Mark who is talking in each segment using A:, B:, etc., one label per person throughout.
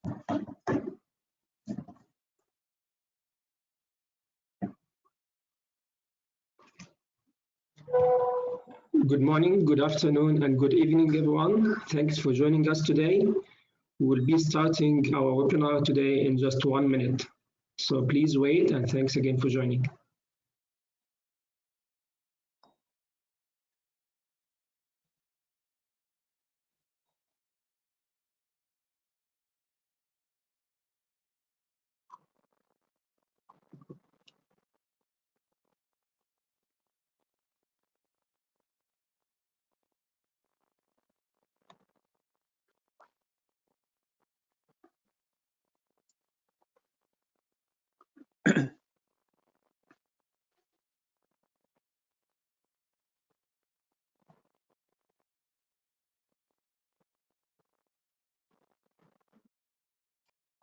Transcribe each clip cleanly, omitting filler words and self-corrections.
A: Good morning, good afternoon, and good evening, everyone. Thanks for joining us today. We will be starting our webinar today in just 1 minute. So please wait, and thanks again for joining.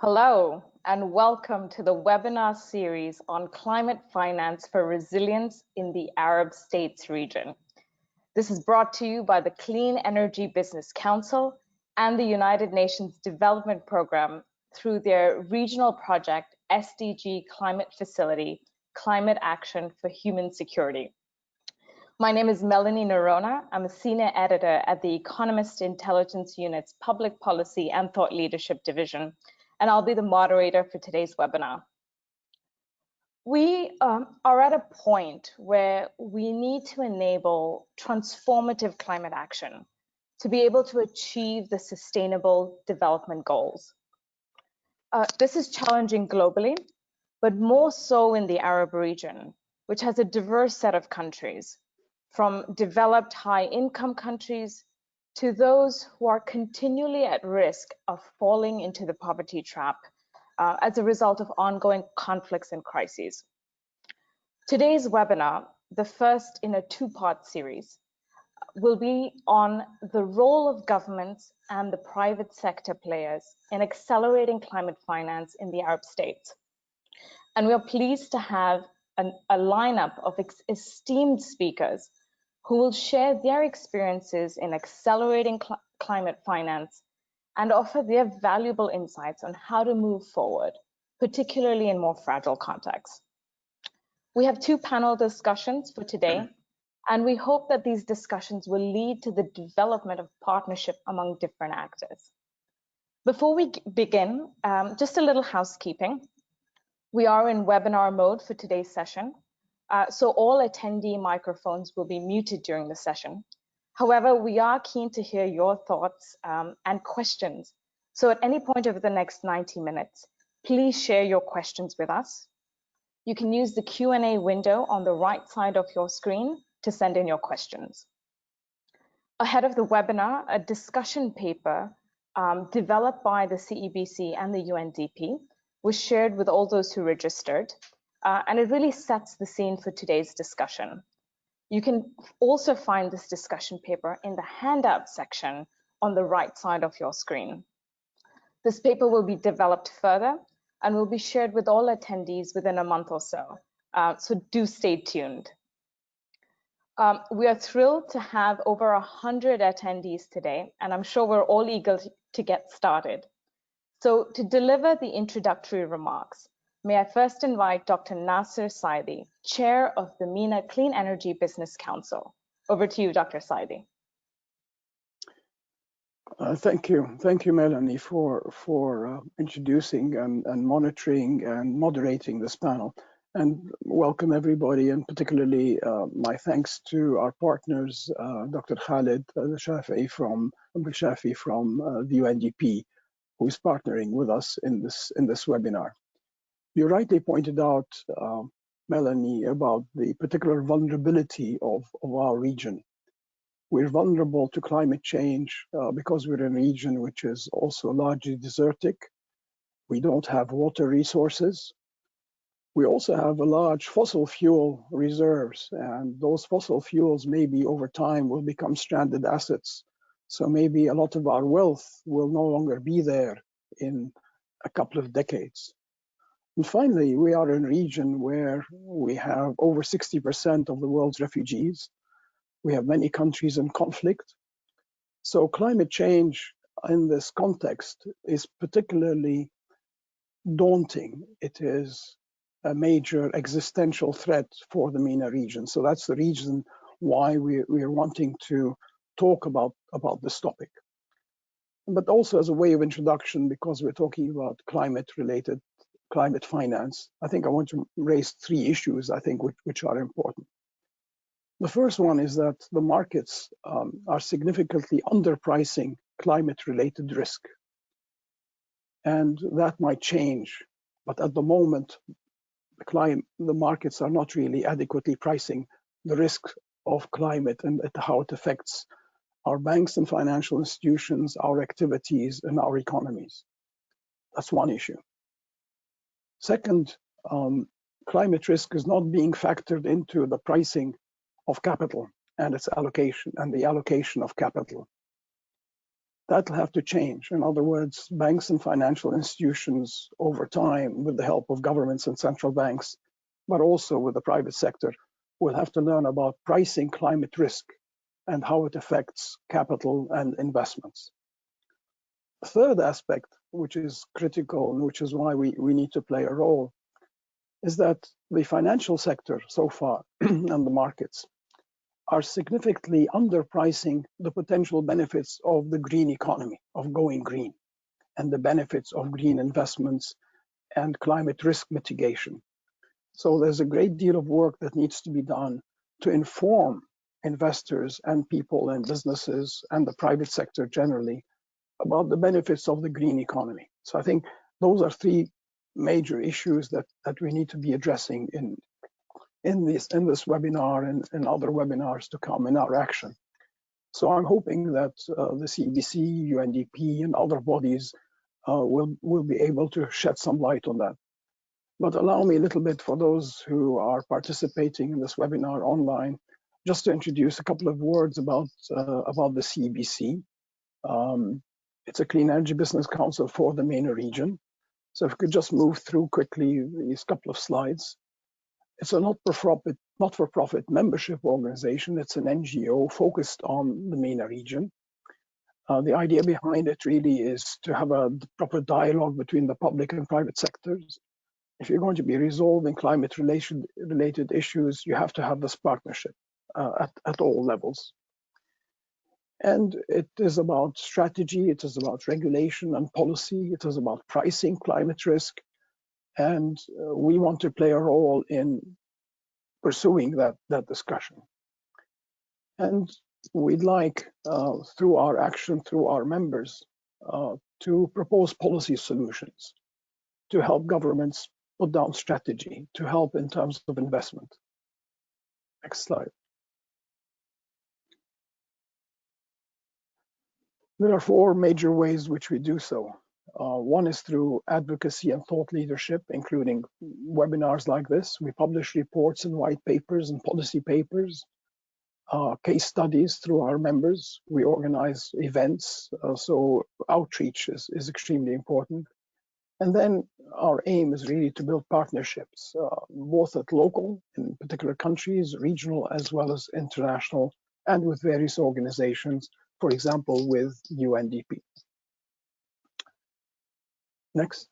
B: Hello, and welcome to the webinar series on climate finance for resilience in the Arab States region. This is brought to you by the Clean Energy Business Council and the United Nations Development Programme through their regional project SDG Climate Facility, Climate Action for Human Security. My name is Melanie Nerona. I'm a senior editor at the Economist Intelligence Unit's Public Policy and Thought Leadership Division, and I'll be the moderator for today's webinar. We are at a point where we need to enable transformative climate action to be able to achieve the Sustainable Development Goals. This is challenging globally, but more so in the Arab region, which has a diverse set of countries, from developed high-income countries to those who are continually at risk of falling into the poverty trap as a result of ongoing conflicts and crises. Today's webinar, the first in a two-part series, will be on the role of governments and the private sector players in accelerating climate finance in the Arab states. And we are pleased to have a lineup of esteemed speakers who will share their experiences in accelerating climate finance and offer their valuable insights on how to move forward, particularly in more fragile contexts. We have two panel discussions for today, and we hope that these discussions will lead to the development of partnership among different actors. Before we begin, just a little housekeeping. We are in webinar mode for today's session. So all attendee microphones will be muted during the session. However, we are keen to hear your thoughts and questions. So at any point over the next 90 minutes, please share your questions with us. You can use the Q&A window on the right side of your screen to send in your questions. Ahead of the webinar, a discussion paper developed by the CEBC and the UNDP was shared with all those who registered. And it really sets the scene for today's discussion. You can also find this discussion paper in the handout section on the right side of your screen. This paper will be developed further and will be shared with all attendees within a month or so. So do stay tuned. We are thrilled to have over 100 attendees today, and I'm sure we're all eager to get started. So to deliver the introductory remarks, may I first invite Dr. Nasser Saidi, Chair of the MENA Clean Energy Business Council. Over to you, Dr. Saidi.
C: Thank you, Melanie, for introducing and monitoring and moderating this panel. And welcome everybody, and particularly my thanks to our partners, Dr. Khalid Shafi from the UNDP, who is partnering with us in this webinar. You rightly pointed out, Melanie, about the particular vulnerability of our region. We're vulnerable to climate change because we're in a region which is also largely desertic. We don't have water resources. We also have a large fossil fuel reserves, and those fossil fuels maybe over time will become stranded assets. So maybe a lot of our wealth will no longer be there in a couple of decades. And finally, we are in a region where we have over 60% of the world's refugees. We have many countries in conflict. So climate change in this context is particularly daunting. It is a major existential threat for the MENA region. So that's the reason why we're wanting to talk about this topic. But also as a way of introduction, because we're talking about climate finance, I think I want to raise three issues, I think, which are important. The first one is that the markets are significantly underpricing climate-related risk. And that might change, but at the moment, the markets are not really adequately pricing the risk of climate and how it affects our banks and financial institutions, our activities, and our economies. That's one issue. Second, climate risk is not being factored into the pricing of capital and its allocation and the allocation of capital. That'll have to change. In other words, banks and financial institutions over time, with the help of governments and central banks, but also with the private sector, will have to learn about pricing climate risk and how it affects capital and investments. The third aspect, which is critical and which is why we need to play a role, is that the financial sector so far and the markets are significantly underpricing the potential benefits of the green economy, of going green, and the benefits of green investments and climate risk mitigation. So there's a great deal of work that needs to be done to inform investors and people and businesses and the private sector generally about the benefits of the green economy. So I think those are three major issues that we need to be addressing in this webinar and other webinars to come in our action. So I'm hoping that the CEBC, UNDP, and other bodies will be able to shed some light on that. But allow me a little bit, for those who are participating in this webinar online, just to introduce a couple of words about the CEBC. It's a Clean Energy Business Council for the MENA region. So if we could just move through quickly these couple of slides. It's a not-for-profit membership organization. It's an NGO focused on the MENA region. The idea behind it really is to have a proper dialogue between the public and private sectors. If you're going to be resolving climate-related issues, you have to have this partnership at all levels. And it is about strategy, it is about regulation and policy, it is about pricing climate risk. And we want to play a role in pursuing that discussion. And we'd like, through our action, through our members, to propose policy solutions to help governments put down strategy, to help in terms of investment. Next slide. There are four major ways which we do so. One is through advocacy and thought leadership, including webinars like this. We publish reports and white papers and policy papers, case studies through our members. We organize events, so outreach is extremely important. And then our aim is really to build partnerships, both at local, in particular countries, regional, as well as international, and with various organizations, for example, with UNDP. Next.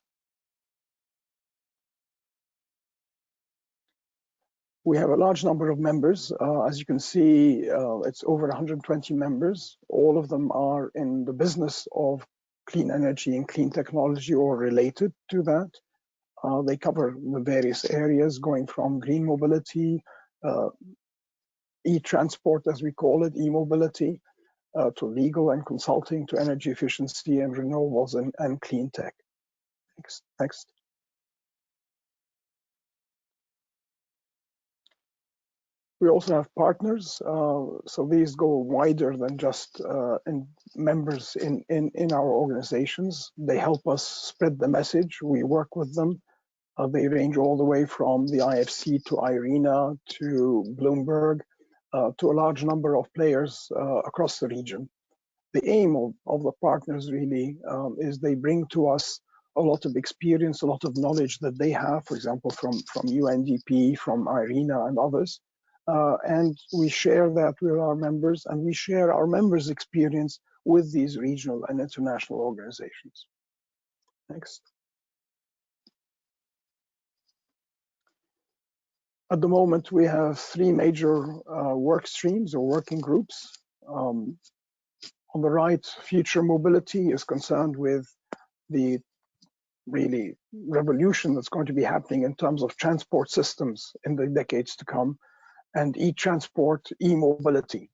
C: We have a large number of members. As you can see, it's over 120 members. All of them are in the business of clean energy and clean technology or related to that. They cover the various areas going from green mobility, e-transport as we call it, e-mobility, to legal and consulting, to energy efficiency and renewables and clean tech. Next. We also have partners, so these go wider than just members in our organizations. They help us spread the message. We work with them. They range all the way from the IFC to IRENA to Bloomberg to a large number of players across the region. The aim of the partners really is they bring to us a lot of experience, a lot of knowledge that they have, for example, from UNDP, from IRENA and others. And we share that with our members, and we share our members' experience with these regional and international organizations. Next. At the moment, we have 3 major work streams or working groups. On the right, future mobility is concerned with the really revolution that's going to be happening in terms of transport systems in the decades to come, and e-transport, e-mobility.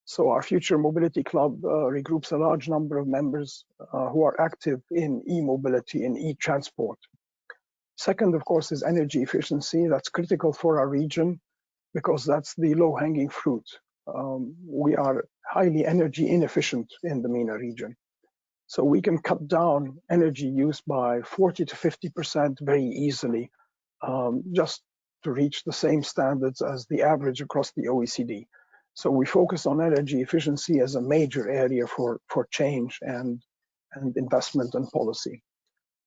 C: So our Future Mobility Club regroups a large number of members who are active in e-mobility and e-transport. Second, of course, is energy efficiency. That's critical for our region because that's the low-hanging fruit. We are highly energy inefficient in the MENA region. So we can cut down energy use by 40 to 50% very easily, just to reach the same standards as the average across the OECD. So we focus on energy efficiency as a major area for change and investment and policy.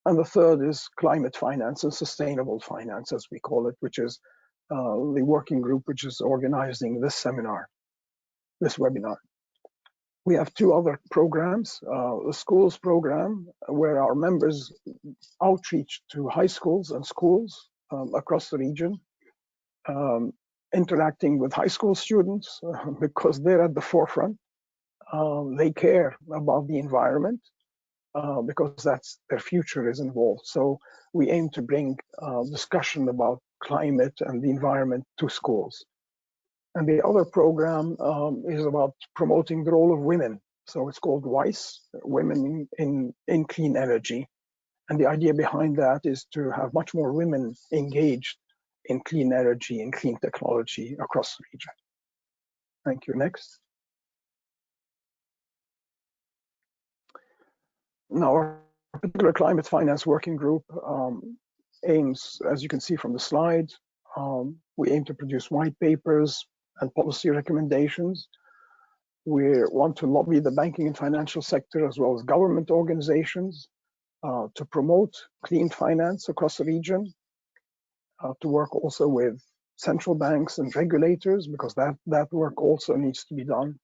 C: And the third is climate finance and sustainable finance, as we call it, which is the working group which is organizing this webinar. We have 2 other programs, the schools program, where our members outreach to high schools and schools across the region, interacting with high school students because they're at the forefront. They care about the environment because that's their future is involved. So we aim to bring discussion about climate and the environment to schools. And the other program is about promoting the role of women. So it's called WISE, Women in Clean Energy. And the idea behind that is to have much more women engaged in clean energy and clean technology across the region. Thank you. Next. Now, our particular climate finance working group aims, as you can see from the slide, we aim to produce white papers and policy recommendations. We want to lobby the banking and financial sector as well as government organizations to promote clean finance across the region, to work also with central banks and regulators because that work also needs to be done.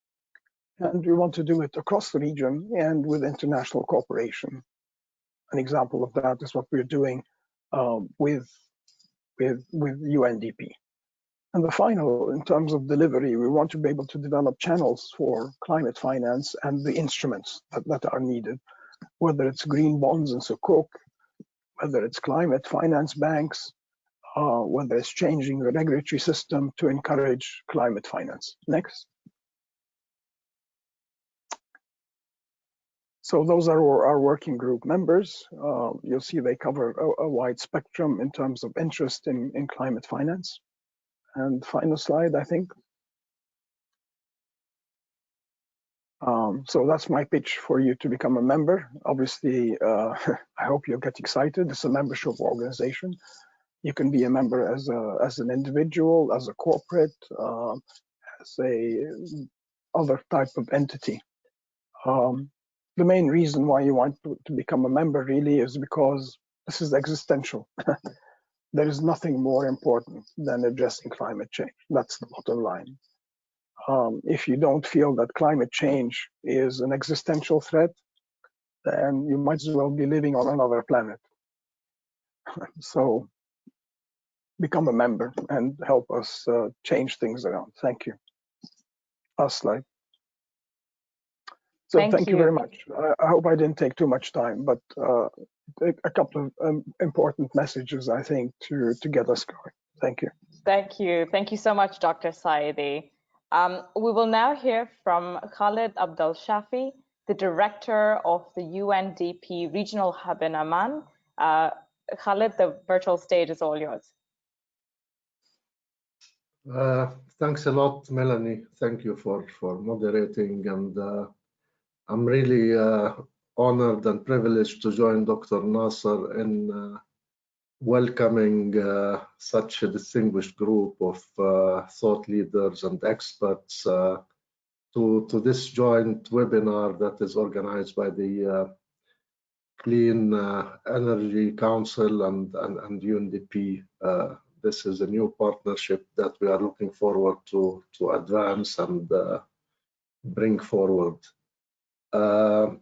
C: And we want to do it across the region and with international cooperation. An example of that is what we're doing with UNDP. And the final, in terms of delivery, we want to be able to develop channels for climate finance and the instruments that are needed, whether it's green bonds and Sukuk, whether it's climate finance banks, whether it's changing the regulatory system to encourage climate finance. Next. So those are our working group members. You'll see they cover a wide spectrum in terms of interest in climate finance. And final slide, I think. So that's my pitch for you to become a member. Obviously, I hope you'll get excited. It's a membership organization. You can be a member as an individual, as a corporate, as a other type of entity. The main reason why you want to become a member really is because this is existential. There is nothing more important than addressing climate change. That's the bottom line. If you don't feel that climate change is an existential threat, then you might as well be living on another planet. So become a member and help us change things around. Thank you. Last slide. So thank you very much. I hope I didn't take too much time, but a couple of important messages, I think, to get us going. Thank you.
B: Thank you. Thank you so much, Dr. Saidi. We will now hear from Khalid Abdel Shafi, the director of the UNDP Regional Hub in Amman. Khalid, the virtual stage is all yours.
D: Thanks a lot, Melanie. Thank you for moderating, and I'm really honored and privileged to join Dr. Nasser in welcoming such a distinguished group of thought leaders and experts to this joint webinar that is organized by the Clean Energy Council and UNDP. This is a new partnership that we are looking forward to advance and bring forward. Of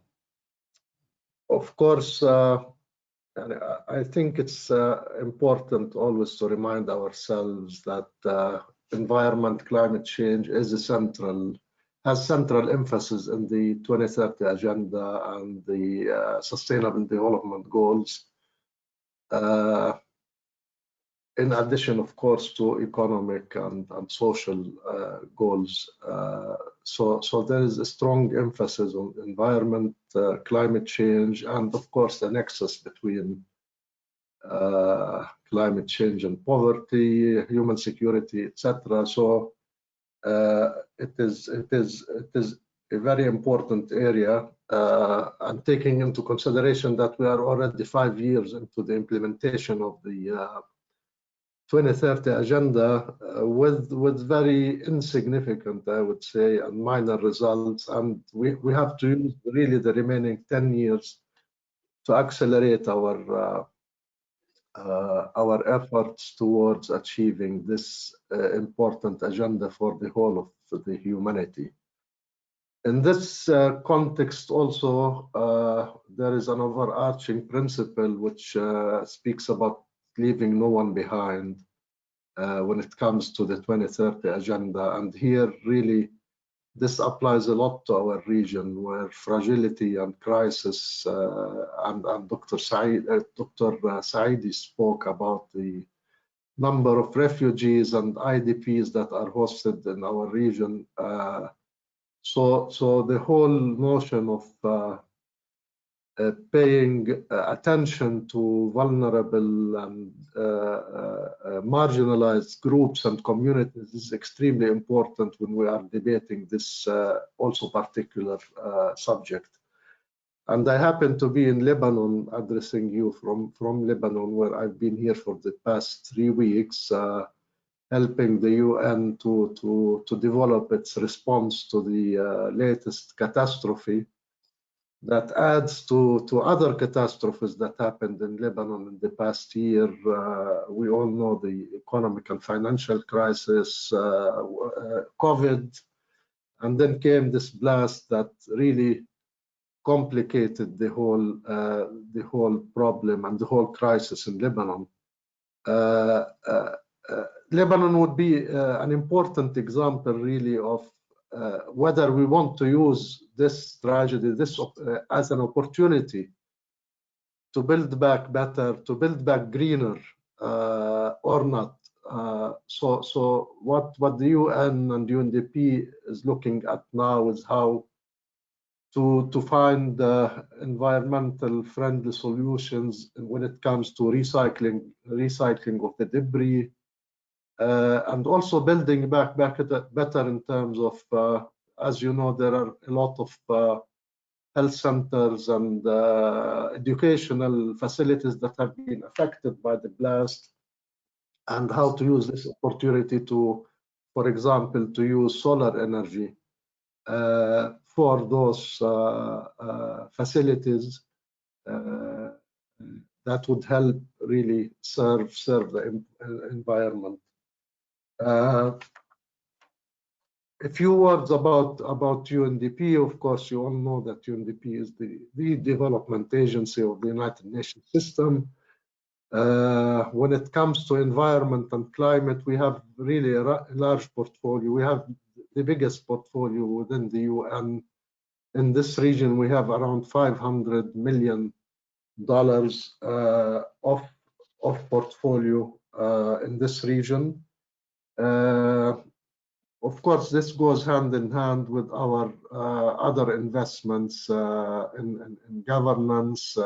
D: course, I think it's important always to remind ourselves that environment, climate change is has central emphasis in the 2030 agenda and the Sustainable Development Goals. In addition, of course, to economic and social goals. So there is a strong emphasis on environment, climate change, and of course the nexus between climate change and poverty, human security, etc. So it is a very important area, and taking into consideration that we are already 5 years into the implementation of the 2030 agenda with very insignificant, I would say, and minor results, and we have to use really the remaining 10 years to accelerate our efforts towards achieving this important agenda for the whole of the humanity. In this context also, there is an overarching principle which speaks about leaving no one behind when it comes to the 2030 agenda. And here really this applies a lot to our region, where fragility and crisis, and Dr. Saidi spoke about the number of refugees and IDPs that are hosted in our region. So the whole notion of paying attention to vulnerable and marginalized groups and communities is extremely important when we are debating this also particular subject. And I happen to be in Lebanon, addressing you from Lebanon, where I've been here for the past 3 weeks, helping the UN to develop its response to the latest catastrophe that adds to other catastrophes that happened in Lebanon in the past year. We all know the economic and financial crisis, COVID, and then came this blast that really complicated the whole problem and the whole crisis in Lebanon. Lebanon would be an important example really of whether we want to use this tragedy, as an opportunity to build back better, to build back greener, or not. So what the UN and UNDP is looking at now is how to find environmental friendly solutions when it comes to recycling of the debris, and also building back better in terms of, as you know, there are a lot of health centers and educational facilities that have been affected by the blast, and how to use this opportunity to, for example, to use solar energy for those facilities that would help really serve the environment. A few words about UNDP. Of course, you all know that UNDP is the development agency of the United Nations system. When it comes to environment and climate, we have really a large portfolio. We have the biggest portfolio within the UN. In this region, we have around $500 million of portfolio in this region. Of course, this goes hand in hand with our other investments in governance,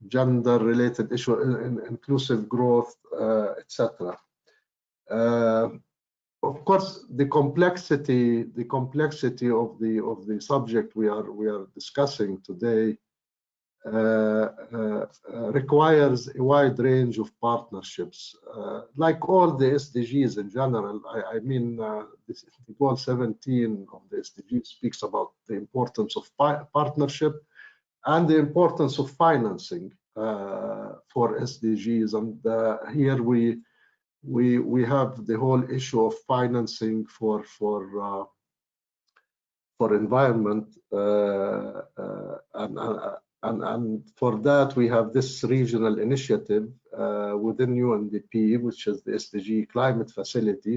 D: gender-related issue, inclusive growth, etc. Of course, the complexity of the subject we are discussing today requires a wide range of partnerships. Like all the SDGs in general, I mean, the goal 17 of the SDGs speaks about the importance of partnership and the importance of financing for SDGs. And here we have the whole issue of financing for for environment, and for that we have this regional initiative within UNDP, which is the SDG Climate Facility,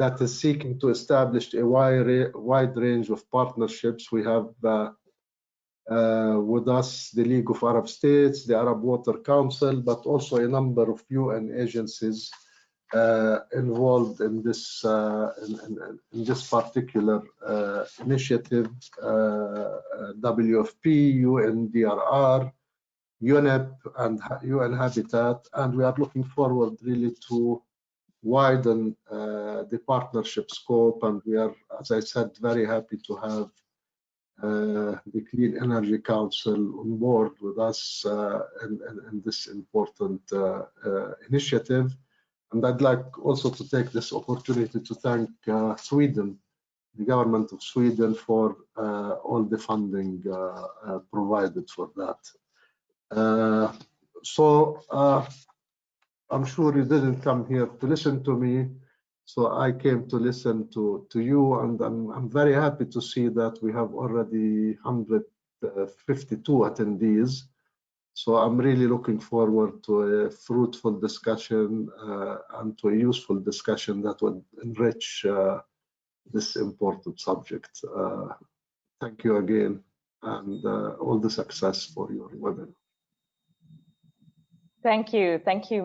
D: that is seeking to establish a wide range of partnerships. We have with us the League of Arab States, the Arab Water Council, but also a number of UN agencies involved in this particular initiative: WFP, UNDRR, UNEP, and UN Habitat. And we are looking forward really to widen the partnership scope. And we are, as I said, very happy to have the Clean Energy Council on board with us in this important initiative. And I'd like also to take this opportunity to thank Sweden, the government of Sweden, for all the funding provided for that. I'm sure you didn't come here to listen to me, so I came to listen to you, and I'm very happy to see that we have already 152 attendees. So I'm really looking forward to a fruitful discussion and to a useful discussion that would enrich this important subject. Thank you again, and all the success for your webinar.
B: Thank you,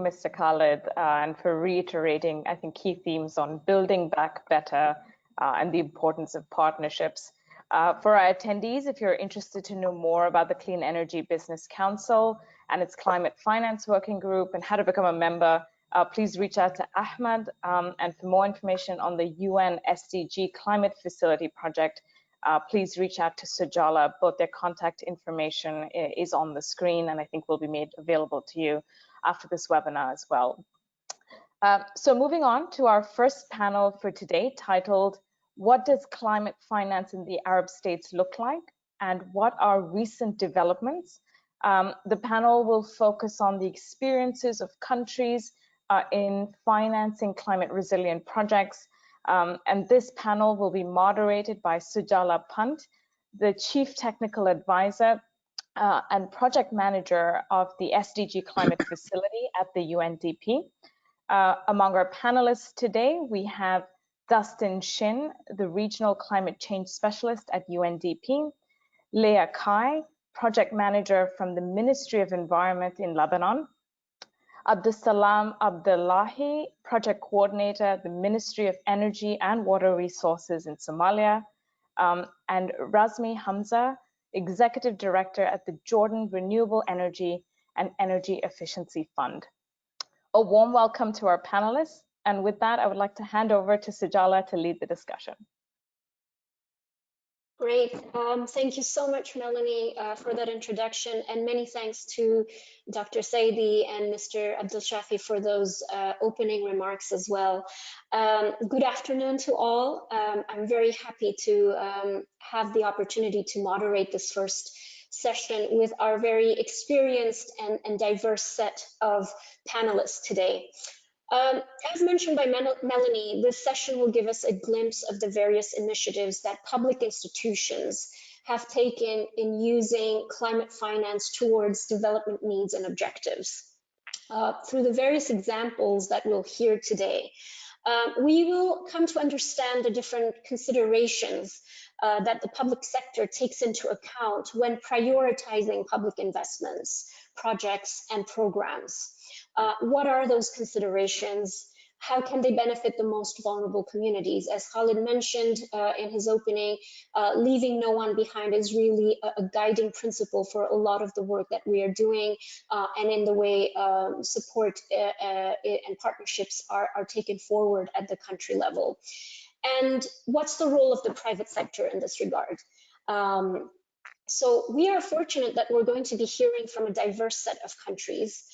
B: Mr. Khalid, and for reiterating, I think, key themes on building back better and the importance of partnerships. For our attendees, if you're interested to know more about the Clean Energy Business Council and its Climate Finance Working Group and how to become a member, please reach out to Ahmed. And for more information on the UN SDG Climate Facility Project, please reach out to Sujala. Both their contact information is on the screen, and I think will be made available to you after this webinar as well. So moving on to our first panel for today, titled, "What does climate finance in the Arab states look like, and what are recent developments?" The panel will focus on the experiences of countries in financing climate resilient projects. And this panel will be moderated by Sujala Pant, the Chief Technical Advisor and Project Manager of the SDG Climate Facility at the UNDP. Among our panelists today, we have Dustin Shin, the Regional Climate Change Specialist at UNDP, Leah Kai, Project Manager from the Ministry of Environment in Lebanon, Abdussalam Abdullahi, Project Coordinator at the Ministry of Energy and Water Resources in Somalia, and Razmi Hamza, Executive Director at the Jordan Renewable Energy and Energy Efficiency Fund. A warm welcome to our panelists. And with that, I would like to hand over to Sujala to lead the discussion.
E: Great. Thank you so much, Melanie, for that introduction, and many thanks to Dr. Saidi and Mr. Abdul Shafi for those opening remarks as well. Good afternoon to all. I'm very happy to have the opportunity to moderate this first session with our very experienced and diverse set of panelists today. As mentioned by Melanie, this session will give us a glimpse of the various initiatives that public institutions have taken in using climate finance towards development needs and objectives. Through the various examples that we'll hear today, we will come to understand the different considerations that the public sector takes into account when prioritizing public investments, projects, and programs. What are those considerations? How can they benefit the most vulnerable communities? As Khalid mentioned in his opening, leaving no one behind is really a guiding principle for a lot of the work that we are doing, and in the way support and partnerships are taken forward at the country level. And what's the role of the private sector in this regard? So we are fortunate that we're going to be hearing from a diverse set of countries,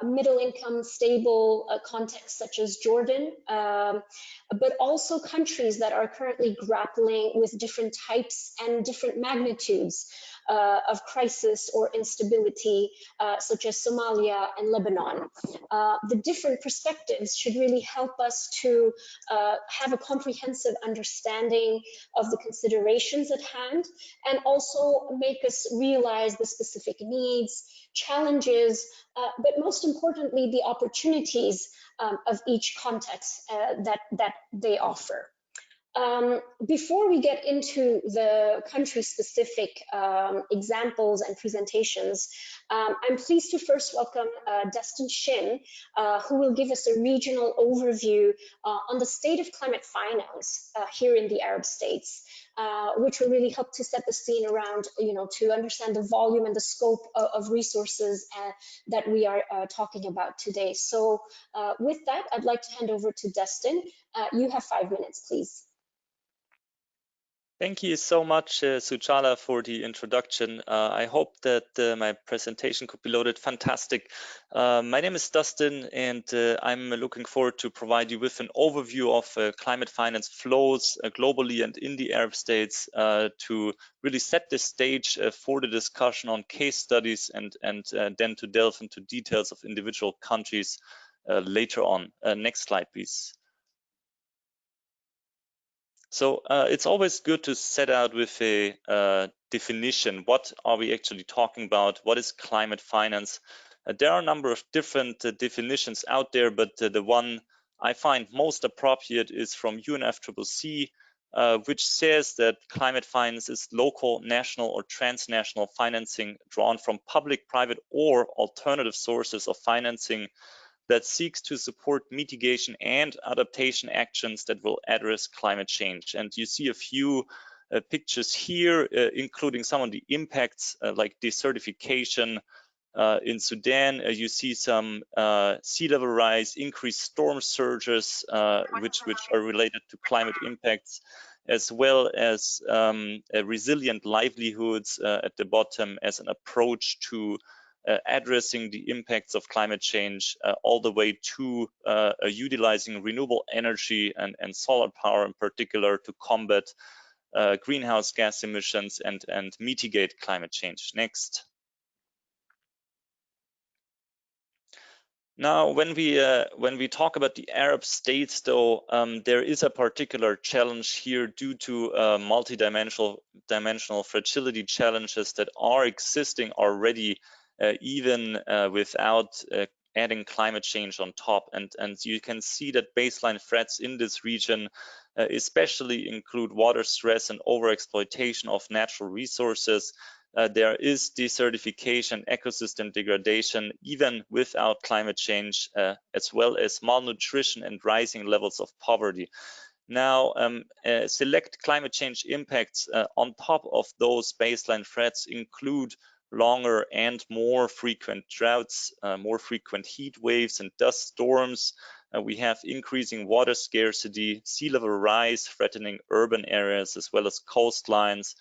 E: middle income, stable contexts such as Jordan, but also countries that are currently grappling with different types and different magnitudes of crisis or instability, such as Somalia and Lebanon. The different perspectives should really help us to have a comprehensive understanding of the considerations at hand, and also make us realize the specific needs, challenges, but most importantly, the opportunities of each context that they offer. Before we get into the country-specific examples and presentations, I'm pleased to first welcome Dustin Shin, who will give us a regional overview on the state of climate finance here in the Arab states, which will really help to set the scene around, to understand the volume and the scope of resources that we are talking about today. So with that, I'd like to hand over to Dustin. You have 5 minutes, please.
F: Thank you so much, Suchala, for the introduction. I hope that my presentation could be loaded. Fantastic. My name is Dustin, and I'm looking forward to provide you with an overview of climate finance flows globally and in the Arab states to really set the stage for the discussion on case studies and then to delve into details of individual countries later on. Next slide, please. So it's always good to set out with a definition. What are we actually talking about? What is climate finance? There are a number of different definitions out there, but the one I find most appropriate is from UNFCCC, which says that climate finance is local, national, or transnational financing drawn from public, private, or alternative sources of financing that seeks to support mitigation and adaptation actions that will address climate change. And you see a few pictures here, including some of the impacts like desertification. In Sudan, you see some sea level rise, increased storm surges, which are related to climate impacts, as well as resilient livelihoods at the bottom as an approach to addressing the impacts of climate change, all the way to utilizing renewable energy and solar power in particular to combat greenhouse gas emissions and mitigate climate change. Next. Now, when we talk about the Arab states, though, there is a particular challenge here due to multi-dimensional fragility challenges that are existing already, even without adding climate change on top. And you can see that baseline threats in this region especially include water stress and overexploitation of natural resources. There is desertification, ecosystem degradation, even without climate change, as well as malnutrition and rising levels of poverty. Now, select climate change impacts on top of those baseline threats include longer and more frequent droughts, more frequent heat waves and dust storms. We have increasing water scarcity, sea level rise threatening urban areas as well as coastlines,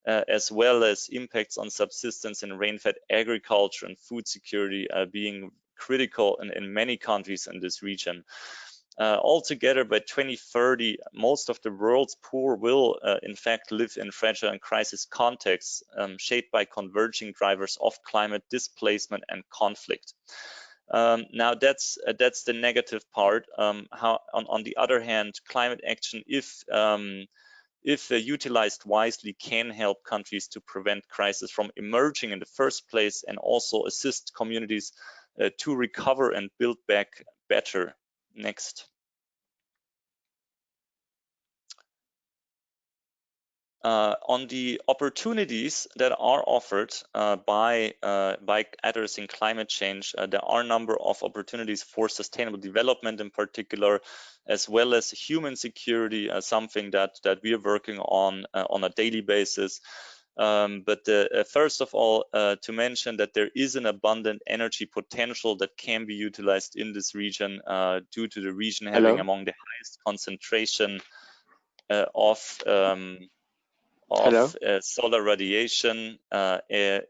F: as well as impacts on subsistence and rain-fed agriculture and food security being critical in many countries in this region. Altogether, by 2030, most of the world's poor will, in fact, live in fragile and crisis contexts shaped by converging drivers of climate displacement and conflict. Now, that's the negative part. On the other hand, climate action, if utilized wisely, can help countries to prevent crisis from emerging in the first place and also assist communities to recover and build back better. Next. On the opportunities that are offered by addressing climate change, there are a number of opportunities for sustainable development in particular, as well as human security, something that we are working on a daily basis. But first of all, to mention that there is an abundant energy potential that can be utilized in this region due to the region having among the highest concentration of of solar radiation,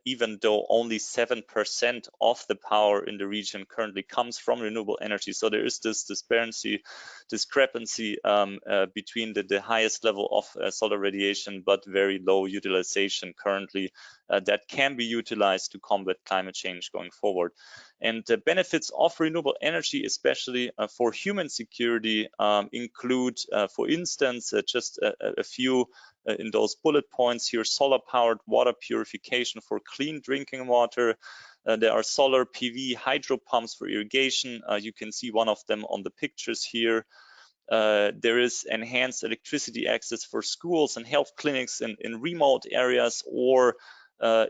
F: even though only 7% of the power in the region currently comes from renewable energy. So there is this discrepancy between the highest level of solar radiation but very low utilization currently that can be utilized to combat climate change going forward. And the benefits of renewable energy, especially for human security, include, for instance, just a few in those bullet points here: solar-powered water purification for clean drinking water. There are solar PV hydro pumps for irrigation. You can see one of them on the pictures here. There is enhanced electricity access for schools and health clinics in remote areas or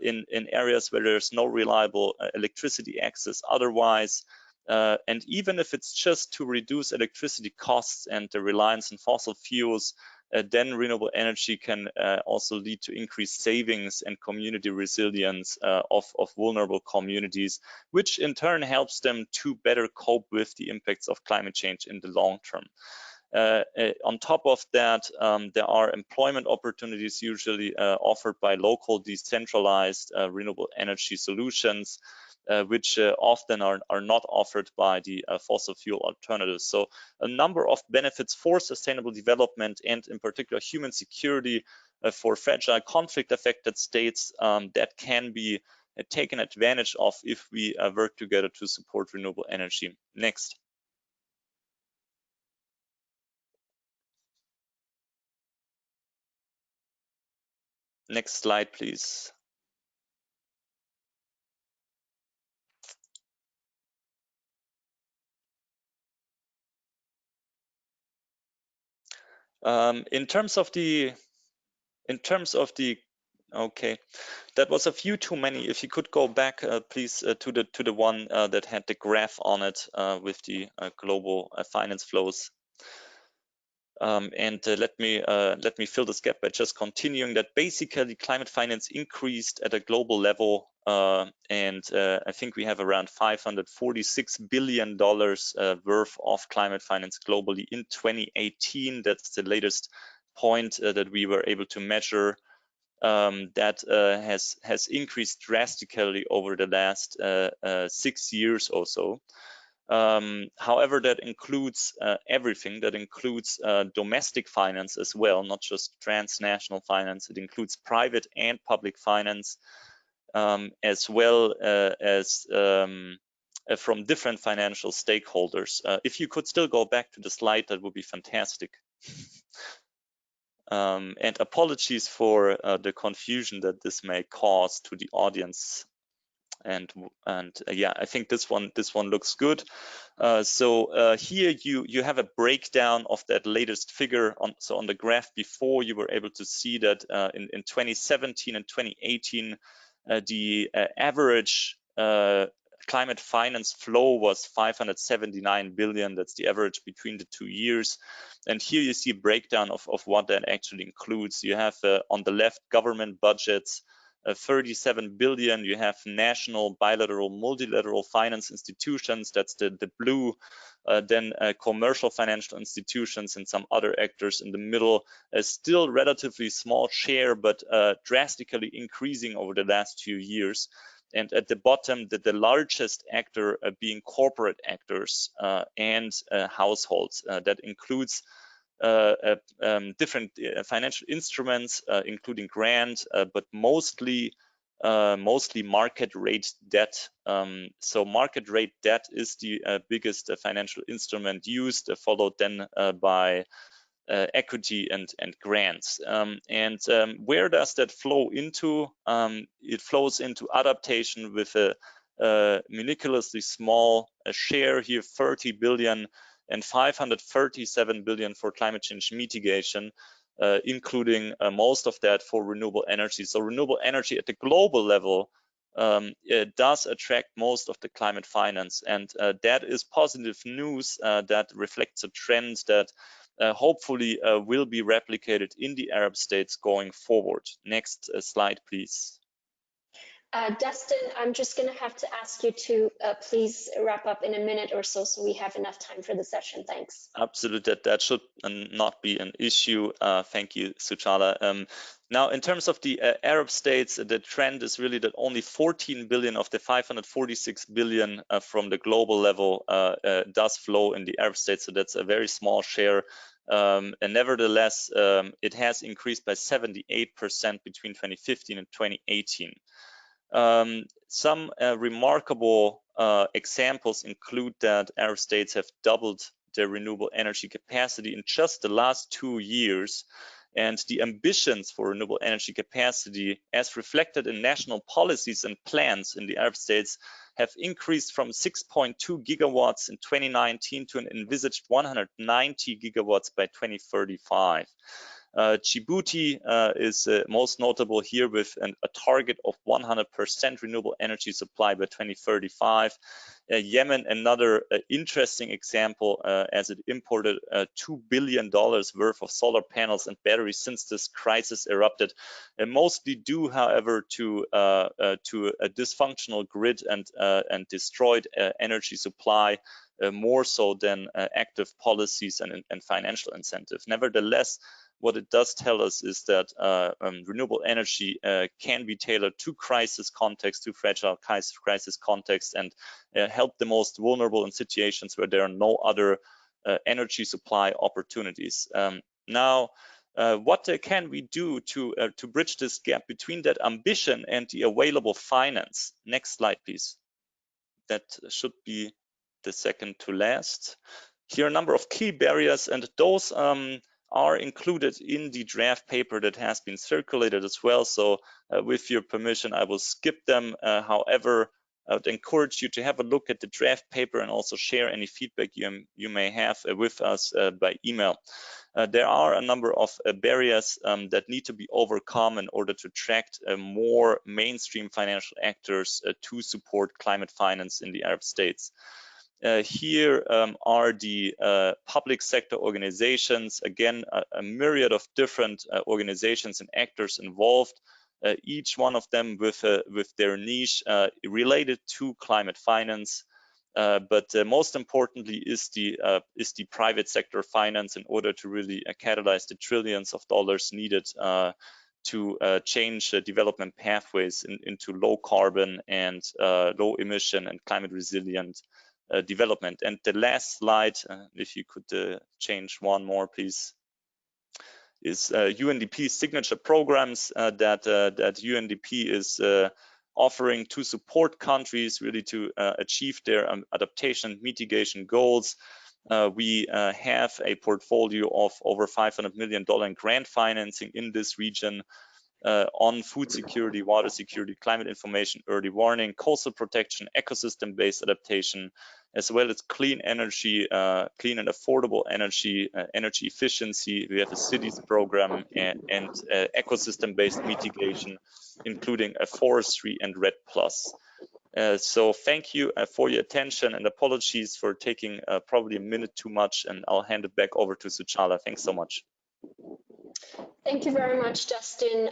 F: in areas where there's no reliable electricity access otherwise. And even if it's just to reduce electricity costs and the reliance on fossil fuels, then renewable energy can also lead to increased savings and community resilience of vulnerable communities, which in turn helps them to better cope with the impacts of climate change in the long term. On top of that, there are employment opportunities usually offered by local decentralized renewable energy solutions, which often are not offered by the fossil fuel alternatives. So a number of benefits for sustainable development and in particular human security for fragile conflict affected states that can be taken advantage of if we work together to support renewable energy. Next. Next slide, please. In terms of the, okay, that was a few too many. If you could go back, please, to the one that had the graph on it with the global finance flows. And let me fill this gap by just continuing that basically climate finance increased at a global level, and I think we have around $546 billion worth of climate finance globally in 2018. That's the latest point that we were able to measure. That has increased drastically over the last 6 years or so. However, that includes everything. That includes domestic finance as well, not just transnational finance. It includes private and public finance, as well as from different financial stakeholders. If you could still go back to the slide, that would be fantastic. And apologies for the confusion that this may cause to the audience. And yeah, I think this one looks good. So here you have a breakdown of that latest figure. So on the graph before, you were able to see that in 2017 and 2018, the average climate finance flow was 579 billion. That's the average between the 2 years. And here you see a breakdown of what that actually includes. You have on the left government budgets, 37 billion. You have national, bilateral, multilateral finance institutions. That's the blue. Then commercial financial institutions and some other actors in the middle. Still relatively small share, but drastically increasing over the last few years. And at the bottom, the largest actor being corporate actors and households. That includes different financial instruments, including grant, but mostly market rate debt. So market rate debt is the biggest financial instrument used, followed then by equity and grants. Where does that flow into? It flows into adaptation with a ridiculously small share here, 30 billion and 537 billion for climate change mitigation, including most of that for renewable energy. So renewable energy at the global level it does attract most of the climate finance, and that is positive news that reflects a trend that hopefully will be replicated in the Arab states going forward. Next slide, please.
E: Dustin, I'm just going to have to ask you to please wrap up in a minute or so we have enough time for the session. Thanks.
F: Absolutely, that should not be an issue. Thank you, Sujala. Now, in terms of the Arab states, the trend is really that only 14 billion of the 546 billion from the global level does flow in the Arab states. So that's a very small share. And nevertheless, it has increased by 78% between 2015 and 2018. Some remarkable examples include that Arab states have doubled their renewable energy capacity in just the last 2 years. And the ambitions for renewable energy capacity, as reflected in national policies and plans in the Arab states, have increased from 6.2 gigawatts in 2019 to an envisaged 190 gigawatts by 2035. Djibouti is most notable here with a target of 100% renewable energy supply by 2035. Yemen, another interesting example, as it imported $2 billion worth of solar panels and batteries since this crisis erupted, mostly due, however, to a dysfunctional grid and destroyed energy supply, more so than active policies and financial incentives. Nevertheless, what it does tell us is that renewable energy can be tailored to crisis context, to fragile crisis context, and help the most vulnerable in situations where there are no other energy supply opportunities. Now, what can we do to bridge this gap between that ambition and the available finance? Next slide, please. That should be the second to last. Here are a number of key barriers, and those are included in the draft paper that has been circulated as well. So with your permission, I will skip them. However, I would encourage you to have a look at the draft paper and also share any feedback you may have with us by email. There are a number of barriers that need to be overcome in order to attract more mainstream financial actors to support climate finance in the Arab states. Here are the public sector organizations, again, a myriad of different organizations and actors involved, each one of them with their niche related to climate finance. But most importantly is the private sector finance in order to really catalyze the trillions of dollars needed to change development pathways into low carbon and low emission and climate resilient development. And the last slide, if you could change one more, please, is UNDP signature programs that UNDP is offering to support countries really to achieve their adaptation mitigation goals. We have a portfolio of over $500 million in grant financing in this region on food security, water security, climate information, early warning, coastal protection, ecosystem-based adaptation, as well as clean energy, clean and affordable energy, energy efficiency. We have a cities program and ecosystem-based mitigation, including a forestry and REDD+. So thank you for your attention, and apologies for taking probably a minute too much, and I'll hand it back over to Sujala. Thanks so much.
E: Thank you very much, Dustin,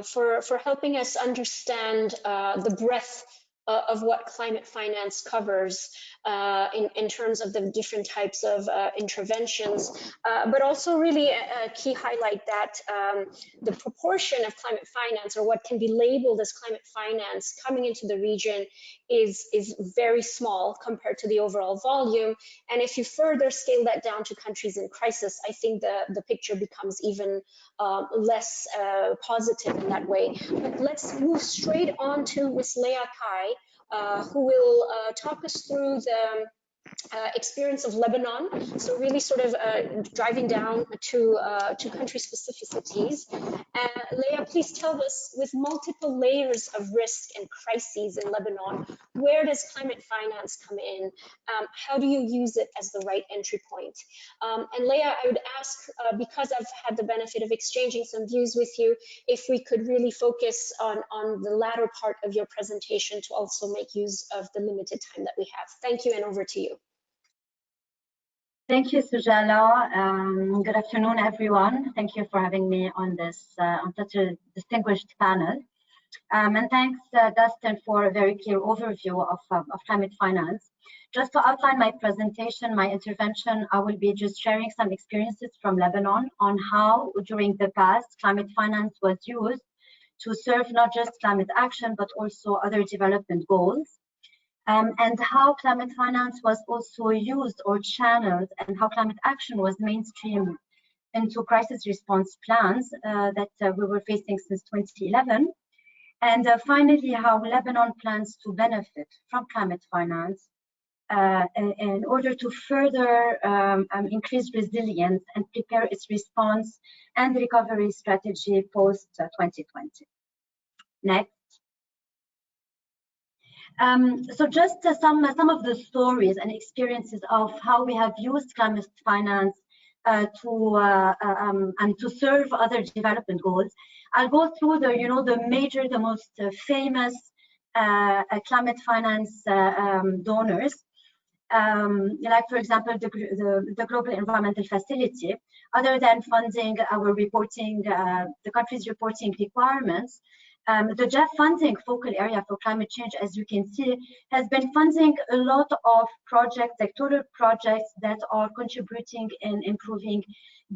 E: for helping us understand the breadth of what climate finance covers in terms of the different types of interventions, but also really a key highlight that the proportion of climate finance, or what can be labeled as climate finance, coming into the region is very small compared to the overall volume. And if you further scale that down to countries in crisis, I think the picture becomes even less positive in that way. But let's move straight on to Ms. Leah Kai, who will talk us through the experience of Lebanon, so really sort of driving down to country specificities. Leah, please tell us, with multiple layers of risk and crises in Lebanon, where does climate finance come in? How do you use it as the right entry point? And Leah, I would ask, because I've had the benefit of exchanging some views with you, if we could really focus on the latter part of your presentation to also make use of the limited time that we have. Thank you, and over to you.
G: Thank you, Sujala. Good afternoon, everyone. Thank you for having me on this on such a distinguished panel. And thanks, Dustin, for a very clear overview of climate finance. Just to outline my presentation, my intervention, I will be just sharing some experiences from Lebanon on how, during the past, climate finance was used to serve not just climate action, but also other development goals, and how climate finance was also used or channeled, and how climate action was mainstreamed into crisis response plans that we were facing since 2011. And finally, how Lebanon plans to benefit from climate finance in order to further increase resilience and prepare its response and recovery strategy post 2020. Next. So just some of the stories and experiences of how we have used climate finance to serve other development goals. I'll go through the most famous climate finance donors, like for example the Global Environmental Facility. Other than funding our reporting, the country's reporting requirements, the JEF funding focal area for climate change, as you can see, has been funding a lot of projects, sectoral projects that are contributing in improving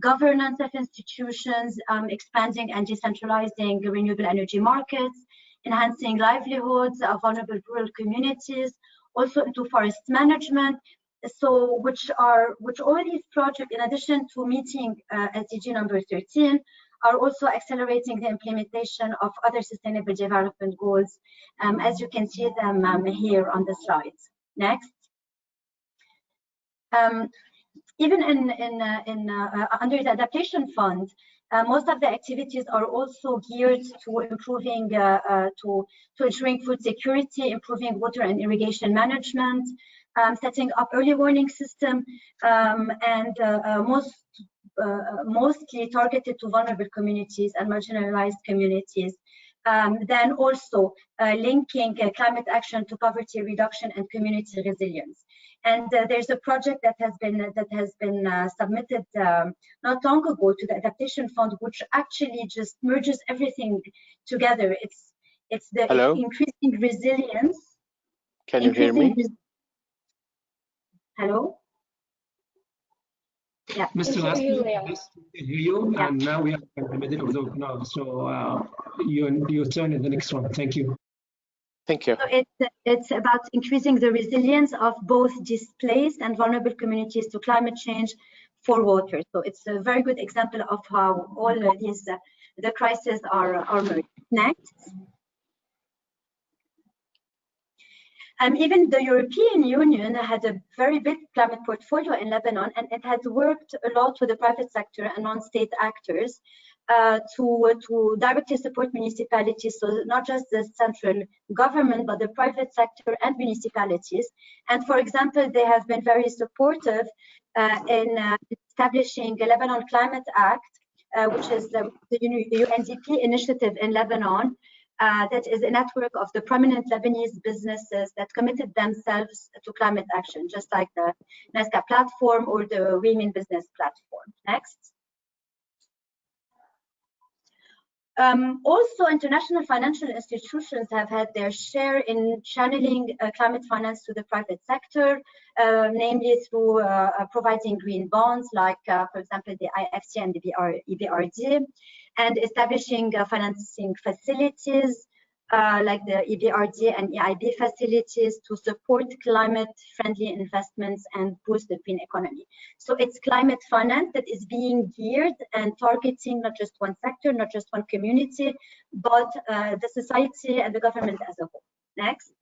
G: governance of institutions, expanding and decentralizing renewable energy markets, enhancing livelihoods of vulnerable rural communities, also into forest management. So, which all these projects, in addition to meeting SDG number 13, are also accelerating the implementation of other sustainable development goals, as you can see them here on the slides. Next. Even under the adaptation fund, most of the activities are also geared to improving, to ensuring food security, improving water and irrigation management, setting up early warning system, and mostly targeted to vulnerable communities and marginalized communities. Then also linking climate action to poverty reduction and community resilience. And there's a project that has been submitted not long ago to the adaptation fund, which actually just merges everything together. It's the
H: Hello?
G: increasing resilience.
H: Can you hear me?
G: Hello? Yeah.
A: Mr. Last, and now we are in the middle of the webinar, so your turn in the next one. Thank you.
H: Thank you.
G: So it's about increasing the resilience of both displaced and vulnerable communities to climate change for water. So it's a very good example of how all these the crises are merged. Next. Even the European Union had a very big climate portfolio in Lebanon, and it has worked a lot with the private sector and non-state actors to directly support municipalities, so not just the central government, but the private sector and municipalities. And for example, they have been very supportive in establishing the Lebanon Climate Act, which is the UNDP initiative in Lebanon, that is a network of the prominent Lebanese businesses that committed themselves to climate action, just like the NASCA platform or the Women Business platform. Next. Also, international financial institutions have had their share in channeling climate finance to the private sector, namely through providing green bonds, like, for example, the IFC and the EBRD, and establishing financing facilities like the EBRD and EIB facilities to support climate-friendly investments and boost the green economy. So it's climate finance that is being geared and targeting not just one sector, not just one community, but the society and the government as a whole. Next.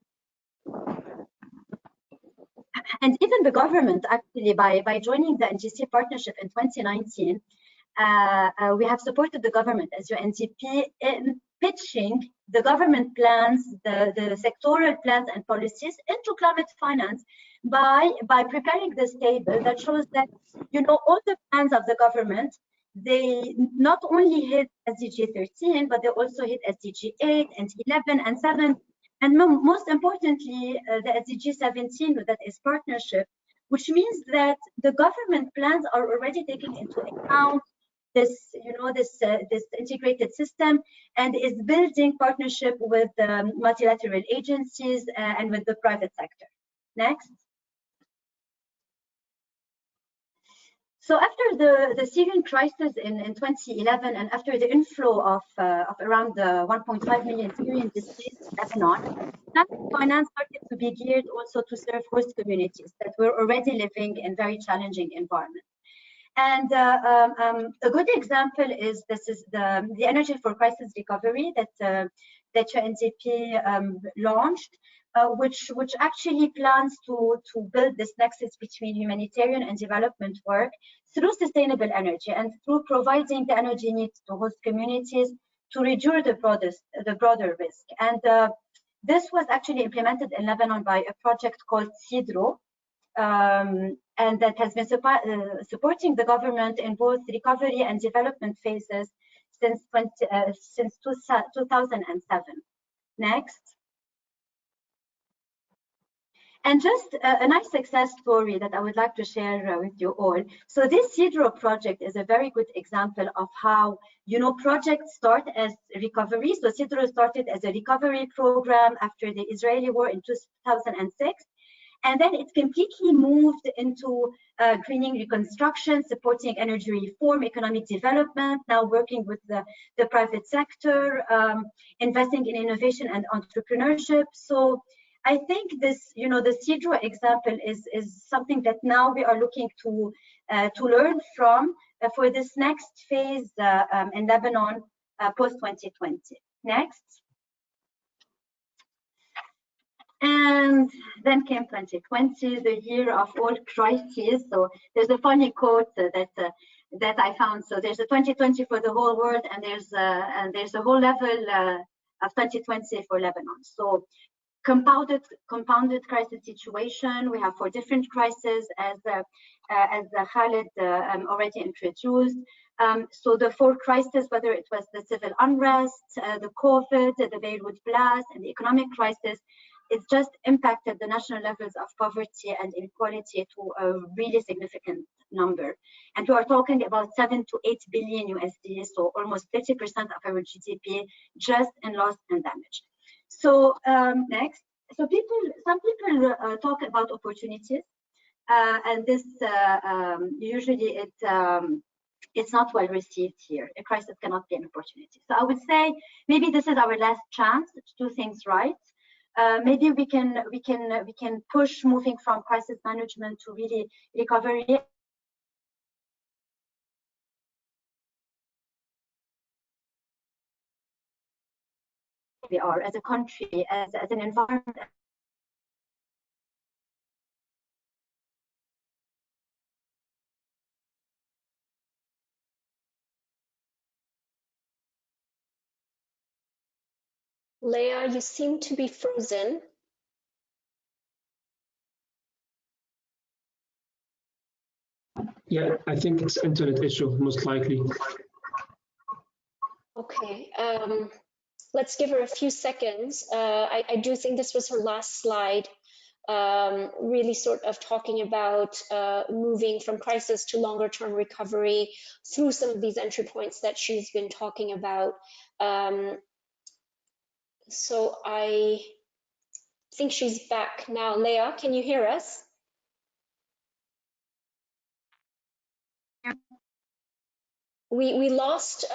G: And even the government, actually, by joining the NGC partnership in 2019, we have supported the government as UNDP in pitching the government plans, the sectoral plans and policies into climate finance by preparing this table that shows that, you know, all the plans of the government, they not only hit SDG 13, but they also hit SDG 8 and 11 and 7. And most importantly, the SDG 17, that is partnership, which means that the government plans are already taking into account this integrated system, and is building partnership with multilateral agencies and with the private sector. Next. So after the Syrian crisis in 2011, and after the inflow of around 1.5 million Syrian displaced in Lebanon, climate finance started to be geared also to serve host communities that were already living in very challenging environments. And a good example is the Energy for Crisis Recovery that UNDP launched, which actually plans to build this nexus between humanitarian and development work through sustainable energy and through providing the energy needs to host communities to reduce the broader risk. And this was actually implemented in Lebanon by a project called CEDRO, and that has been supporting the government in both recovery and development phases since 2007. Next. And just a nice success story that I would like to share with you all. So this CEDRO project is a very good example of how, projects start as recovery. So CEDRO started as a recovery program after the Israeli war in 2006. And then it completely moved into greening reconstruction, supporting energy reform, economic development, now working with the private sector, investing in innovation and entrepreneurship. So I think this, the CEDRO example is something that now we are looking to learn from for this next phase in Lebanon post-2020. Next. And then came 2020, the year of all crises. So there's a funny quote that I found. So there's a 2020 for the whole world, and there's a whole level of 2020 for Lebanon. So compounded crisis situation. We have 4 different crises, as Khaled already introduced. So the 4 crises, whether it was the civil unrest, the COVID, the Beirut blast, and the economic crisis, it's just impacted the national levels of poverty and inequality to a really significant number. And we are talking about 7 to 8 billion USD, so almost 30% of our GDP just in loss and damage. So next, so some people talk about opportunities, and this usually it's not well received here. A crisis cannot be an opportunity. So I would say maybe this is our last chance to do things right. Maybe we can push moving from crisis management to really recovery. We are as a country, as an environment.
E: Leah, you seem to be frozen.
A: Yeah, I think it's internet issue, most likely.
E: Okay, let's give her a few seconds. I do think this was her last slide, really sort of talking about moving from crisis to longer term recovery through some of these entry points that she's been talking about. So I think she's back now. Leah, can you hear us? We lost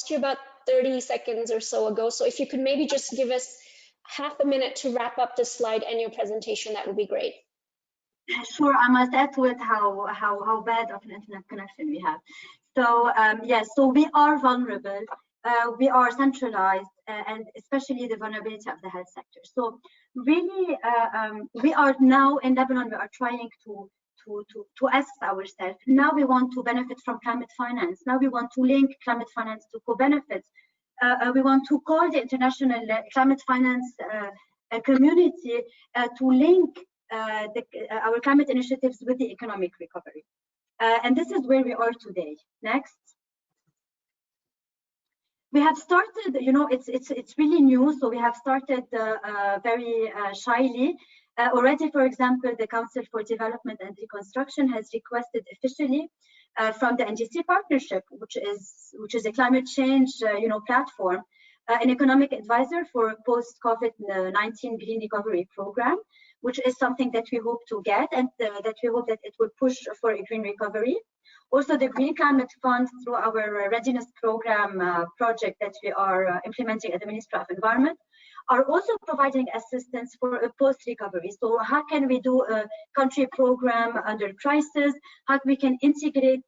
E: you about 30 seconds or so ago. So if you could maybe just give us half a minute to wrap up the slide and your presentation, that would be great.
G: Sure, I must add to it how bad of an internet connection we have. So yes, so we are vulnerable. We are centralized, and especially the vulnerability of the health sector. So really, we are now in Lebanon, we are trying to ask ourselves, now we want to benefit from climate finance. Now we want to link climate finance to co-benefits. We want to call the international climate finance community to link our climate initiatives with the economic recovery. And this is where we are today. Next. We have started, it's really new, so we have started very shyly. Already, for example, the Council for Development and Reconstruction has requested officially from the NGC partnership, which is a climate change platform, an economic advisor for post-COVID-19 green recovery program, which is something that we hope to get, and that we hope that it will push for a green recovery. Also, the Green Climate Fund through our readiness program project that we are implementing at the Ministry of Environment are also providing assistance for a post-recovery. So how can we do a country program under crisis? How we can integrate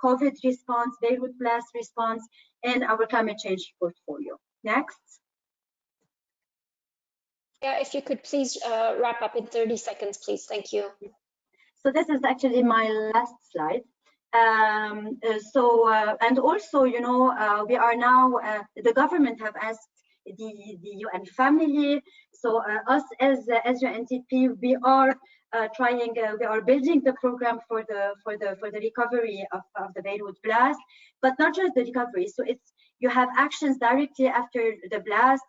G: COVID response, Beirut blast response in our climate change portfolio. Next.
E: Yeah, if you could please wrap up in 30 seconds, please. Thank you.
G: So this is actually my last slide. And also, we are now, the government have asked the UN family. So us as UNDP, we are we are building the program for the recovery of the Beirut blast, but not just the recovery. So you have actions directly after the blast,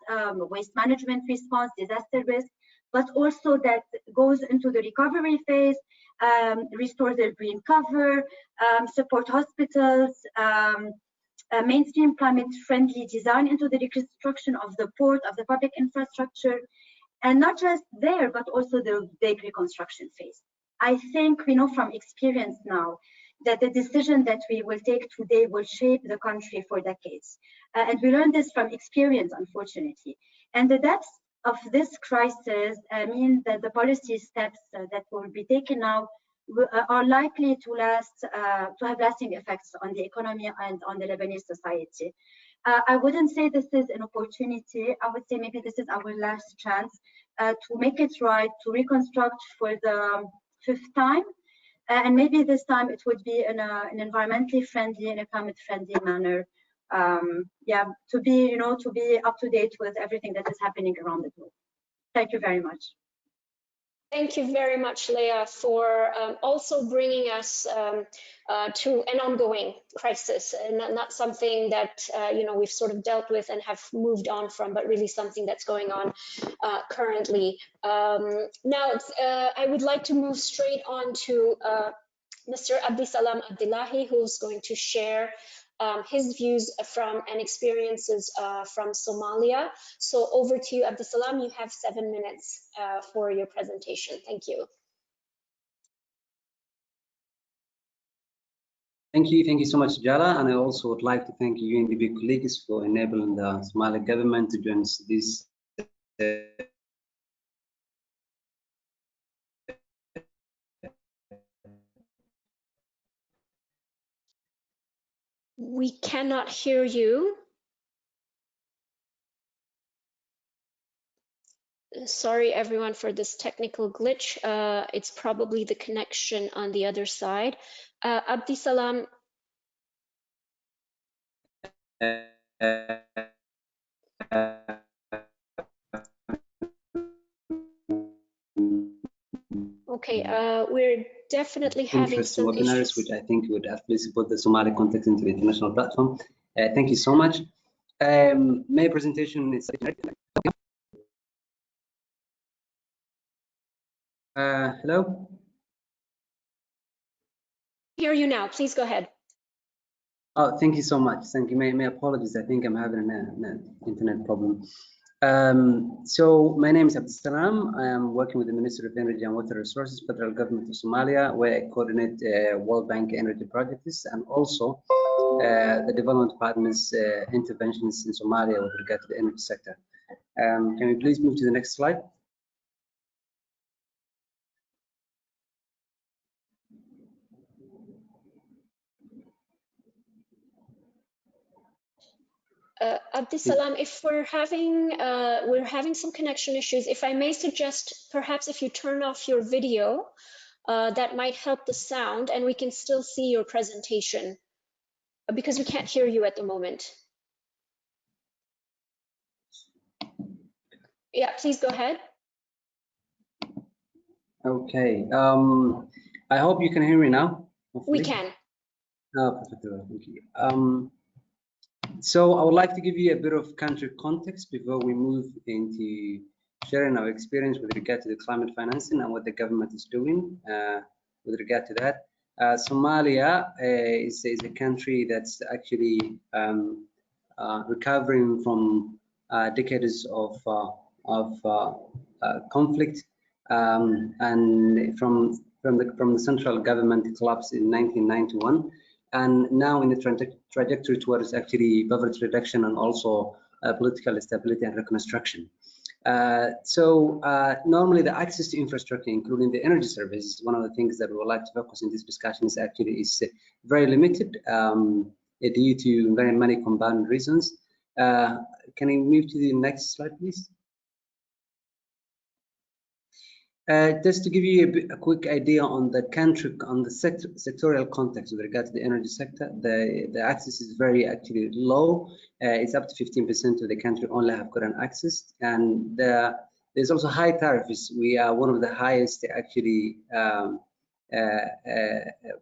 G: waste management response, disaster risk, but also that goes into the recovery phase, restore their green cover, support hospitals, mainstream climate-friendly design into the reconstruction of the port, of the public infrastructure, and not just there, but also the big reconstruction phase. I think we know from experience now that the decision that we will take today will shape the country for decades. And we learned this from experience, unfortunately. And the depths of this crisis mean that the policy steps that will be taken now are likely to have lasting effects on the economy and on the Lebanese society. I wouldn't say this is an opportunity. I would say maybe this is our last chance to make it right, to reconstruct for the 5th time. And maybe this time it would be in an environmentally friendly and a climate friendly manner. To be up to date with everything that is happening around the globe. Thank you very much.
E: Thank you very much, Leah, for also bringing us to an ongoing crisis, and not something that we've sort of dealt with and have moved on from, but really something that's going on currently. Now, I would like to move straight on to Mr. Abdisalam Abdullahi, who's going to share his views from and experiences from Somalia. So over to you, Abdisalam. You have 7 minutes for your presentation. Thank you.
I: Thank you so much, Jala. And I also would like to thank UNDP colleagues for enabling the Somali government to join this
E: We cannot hear you. Sorry, everyone, for this technical glitch. It's probably the connection on the other side. Abdisalam. Okay, we're definitely having some
I: webinars,
E: issues,
I: which I think would actually support the Somali context into the international platform. Thank you so much. My presentation is hello.
E: Hear you now. Please go ahead.
I: Oh, thank you so much. Thank you. My apologies. I think I'm having an internet problem. So my name is Abdisalam. I am working with the Ministry of Energy and Water Resources, Federal Government of Somalia, where I coordinate World Bank energy projects and also the development partners' interventions in Somalia with regard to the energy sector. Can we please move to the next slide?
E: Abdisalam, if we're having some connection issues, if I may suggest, perhaps if you turn off your video, that might help the sound, and we can still see your presentation, because we can't hear you at the moment. Yeah, please go ahead.
I: Okay. I hope you can hear me now. Hopefully.
E: We can.
I: Oh, perfect. Thank you. So I would like to give you a bit of country context before we move into sharing our experience with regard to the climate financing and what the government is doing with regard to that. Somalia is a country that's actually recovering from decades of conflict, and from the central government collapse in 1991, and now in the trajectory towards actually poverty reduction and also political stability and reconstruction. Normally the access to infrastructure, including the energy services, one of the things that we would like to focus in this discussion is very limited due to very many compound reasons. Can we move to the next slide, please? Just to give you a quick idea on the country, on the sectorial context with regard to the energy sector, the access is very actually low. It's up to 15% of the country only have current access, and there's also high tariffs. We are one of the highest actually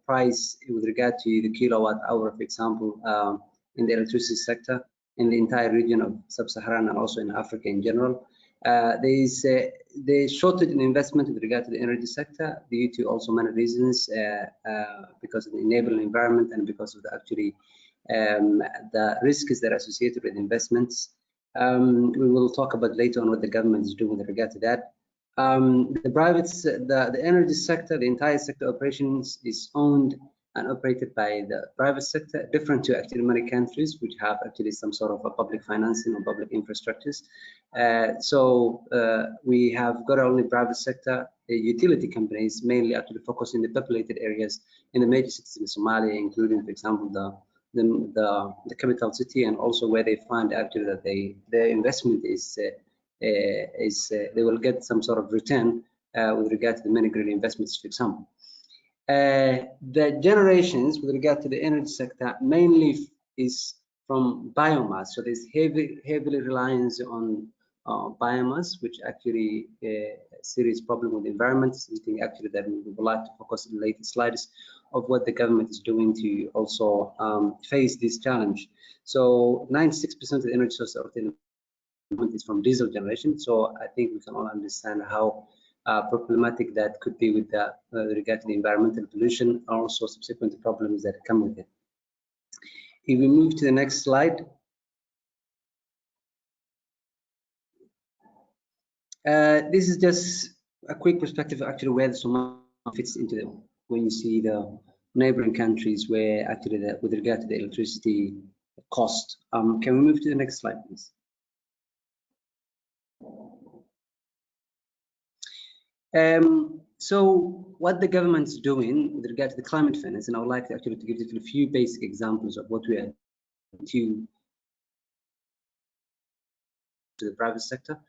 I: price with regard to the kilowatt hour, for example, in the electricity sector in the entire region of sub-Saharan and also in Africa in general. There's shortage in investment with regard to the energy sector due to also many reasons, because of the enabling environment and because of the risks that are associated with investments. We will talk about later on what the government is doing with regard to that. The energy sector, the entire sector operations is owned and operated by the private sector, different to actually many countries which have actually some sort of a public financing or public infrastructures. We have got only private sector utility companies, mainly actually focused in the populated areas in the major cities in Somalia, including, for example, the capital city, and also where they find actually that their investment they will get some sort of return with regard to the many green investments, for example. The generations with regard to the energy sector mainly is from biomass, so there's heavily reliance on biomass, which actually a serious problem with the environment. Something actually that we would like to focus in later slides of what the government is doing to also face this challenge. So 96% of the energy source of the is from diesel generation. So I think we can all understand how problematic that could be with regard to the environmental pollution, and also subsequent problems that come with it. If we move to the next slide. This is just a quick perspective actually where the Somalia fits into when you see the neighboring countries where actually with regard to the electricity cost. Can we move to the next slide, please? So what the government is doing with regard to the climate finance, and I would like to actually to give you a few basic examples of what we are doing to the private sector,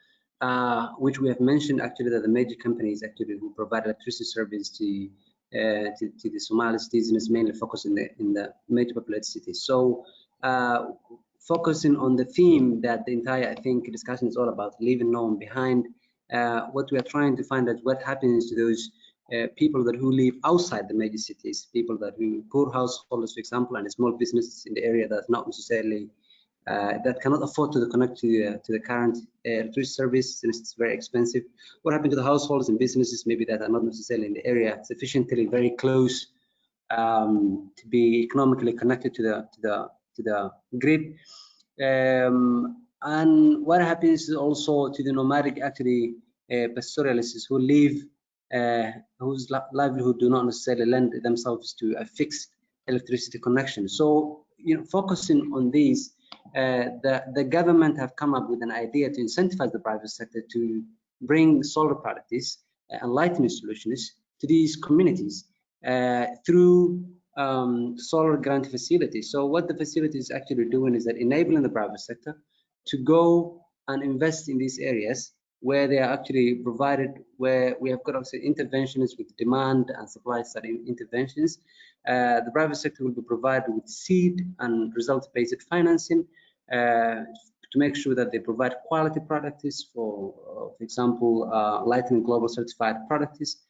I: which we have mentioned actually that the major companies actually who provide electricity service to the Somali citizens mainly focus in the major populated cities. So focusing on the theme that the entire, I think, discussion is all about, leaving no one behind. What we are trying to find out what happens to those people who live outside the major cities, people who poor households, for example, and small businesses in the area that's not necessarily that cannot afford to connect to the current electricity service, since it's very expensive. What happened to the households and businesses maybe that are not necessarily in the area sufficiently very close to be economically connected to the grid? And what happens also to the nomadic actually pastoralists who live whose livelihood do not necessarily lend themselves to a fixed electricity connection? So, focusing on these, the government have come up with an idea to incentivize the private sector to bring solar practice and lighting solutions to these communities through solar grant facilities. So what the facility is actually doing is that enabling the private sector to go and invest in these areas where they are actually provided, where we have got also interventions with demand and supply side interventions. The private sector will be provided with seed and result-based financing to make sure that they provide quality products for example, Lighting Global certified products,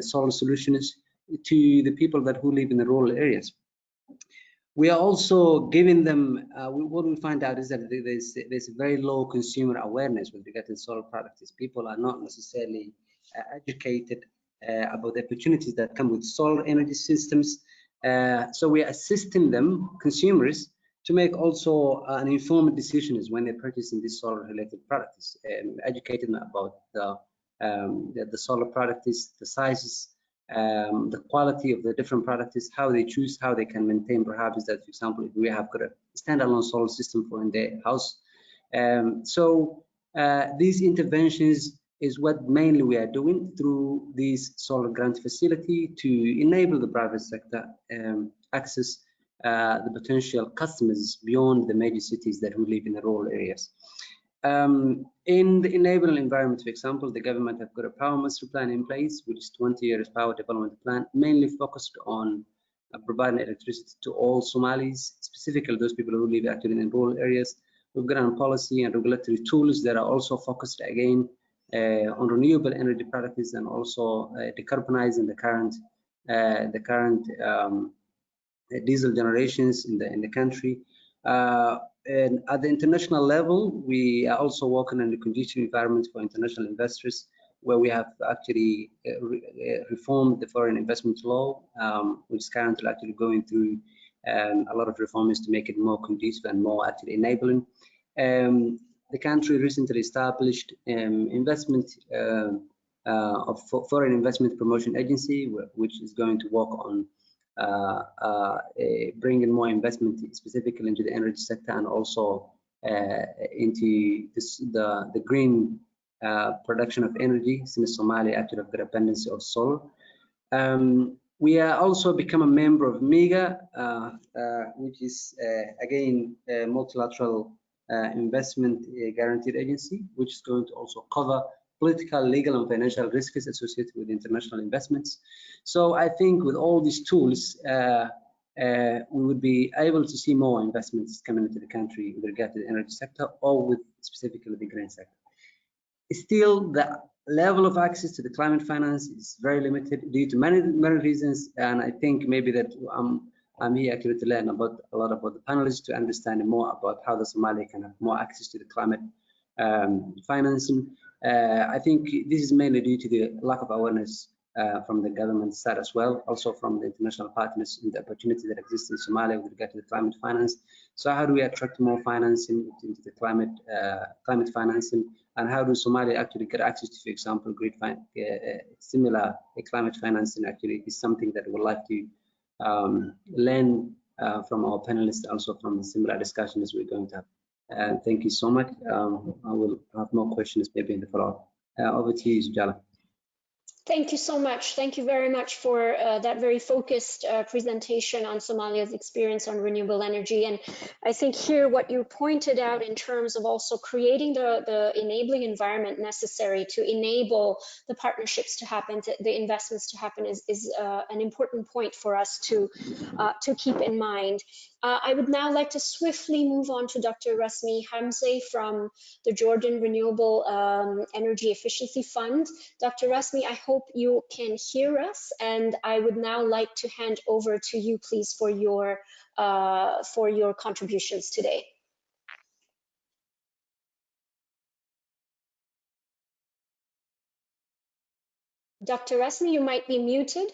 I: solar solutions to the people who live in the rural areas. We are also giving them, what we find out is that there's a very low consumer awareness with regard to solar products. People are not necessarily educated about the opportunities that come with solar energy systems. So we are assisting them, consumers, to make also an informed decisions when they're purchasing these solar-related products. Educate them about the solar products, the sizes, the quality of the different products, how they choose, how they can maintain. Perhaps that, for example, if we have got a standalone solar system for in their house. So these interventions is what mainly we are doing through this solar grant facility to enable the private sector access the potential customers beyond the major cities that who live in the rural areas. In the enabling environment, for example, the government have got a power master plan in place, which is 20 years power development plan, mainly focused on providing electricity to all Somalis, specifically those people who live actually in rural areas. We've got a policy and regulatory tools that are also focused again on renewable energy products and also decarbonizing the current diesel generations in the country. And at the international level, we are also working on the conducive environment for international investors, where we have actually reformed the foreign investment law, which is currently actually going through a lot of reforms to make it more conducive and more actually enabling. The country recently established investment of foreign investment promotion agency, which is going to work on bringing more investment specifically into the energy sector and also into the green production of energy, since Somalia actually have the dependency of solar. We are also become a member of MEGA, which is again a multilateral investment guaranteed agency, which is going to also cover political, legal, and financial risks associated with international investments. So I think with all these tools, we would be able to see more investments coming into the country with regard to the energy sector or with specifically the green sector. Still, the level of access to the climate finance is very limited due to many reasons, and I think maybe that I'm here actually to learn about a lot about the panelists to understand more about how the Somali can have more access to the climate financing. I think this is mainly due to the lack of awareness from the government side as well, also from the international partners and the opportunities that exist in Somalia with regard to the climate finance. So how do we attract more financing into the climate financing, and how do Somalia actually get access to, for example, similar climate financing? Actually is something that we would like to learn from our panelists, also from the similar discussions we're going to have. Thank you so much. I will have more questions maybe in the follow-up. Over to you, Sujala.
E: Thank you so much. Thank you very much for that very focused presentation on Somalia's experience on renewable energy. And I think here what you pointed out in terms of also creating the enabling environment necessary to enable the partnerships to happen, the investments to happen is an important point for us to keep in mind. I would now like to swiftly move on to Dr. Rasmi Hamze from the Jordan Renewable Energy Efficiency Fund. Dr. Rasmi, I hope you can hear us, and I would now like to hand over to you, please, for your contributions today. Dr. Rasmi, you might be muted.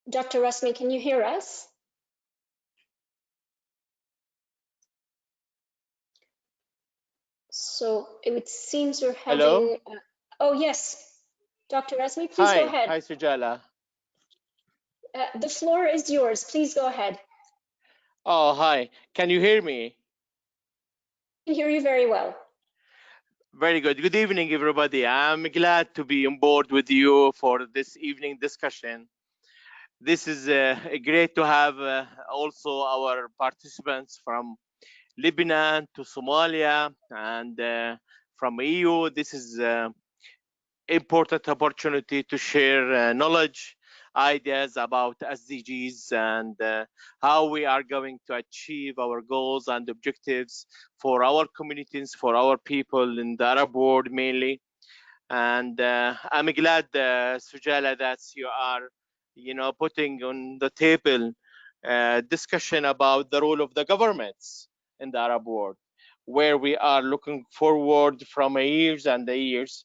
E: Dr. Rasmi, can you hear us? So it seems we're having...
H: Hello?
E: Oh, yes. Dr. Rasmi, please go ahead.
H: Hi, Sujala.
E: The floor is yours. Please go ahead.
H: Oh, hi. Can you hear me?
E: I can hear you very well.
H: Very good. Good evening, everybody. I'm glad to be on board with you for this evening discussion. This is great to have also our participants from Lebanon to Somalia and from EU. This is an important opportunity to share knowledge, ideas about SDGs and how we are going to achieve our goals and objectives for our communities, for our people in the Arab world mainly. And I'm glad, Sujala, that you are putting on the table discussion about the role of the governments in the Arab world, where we are looking forward from years and years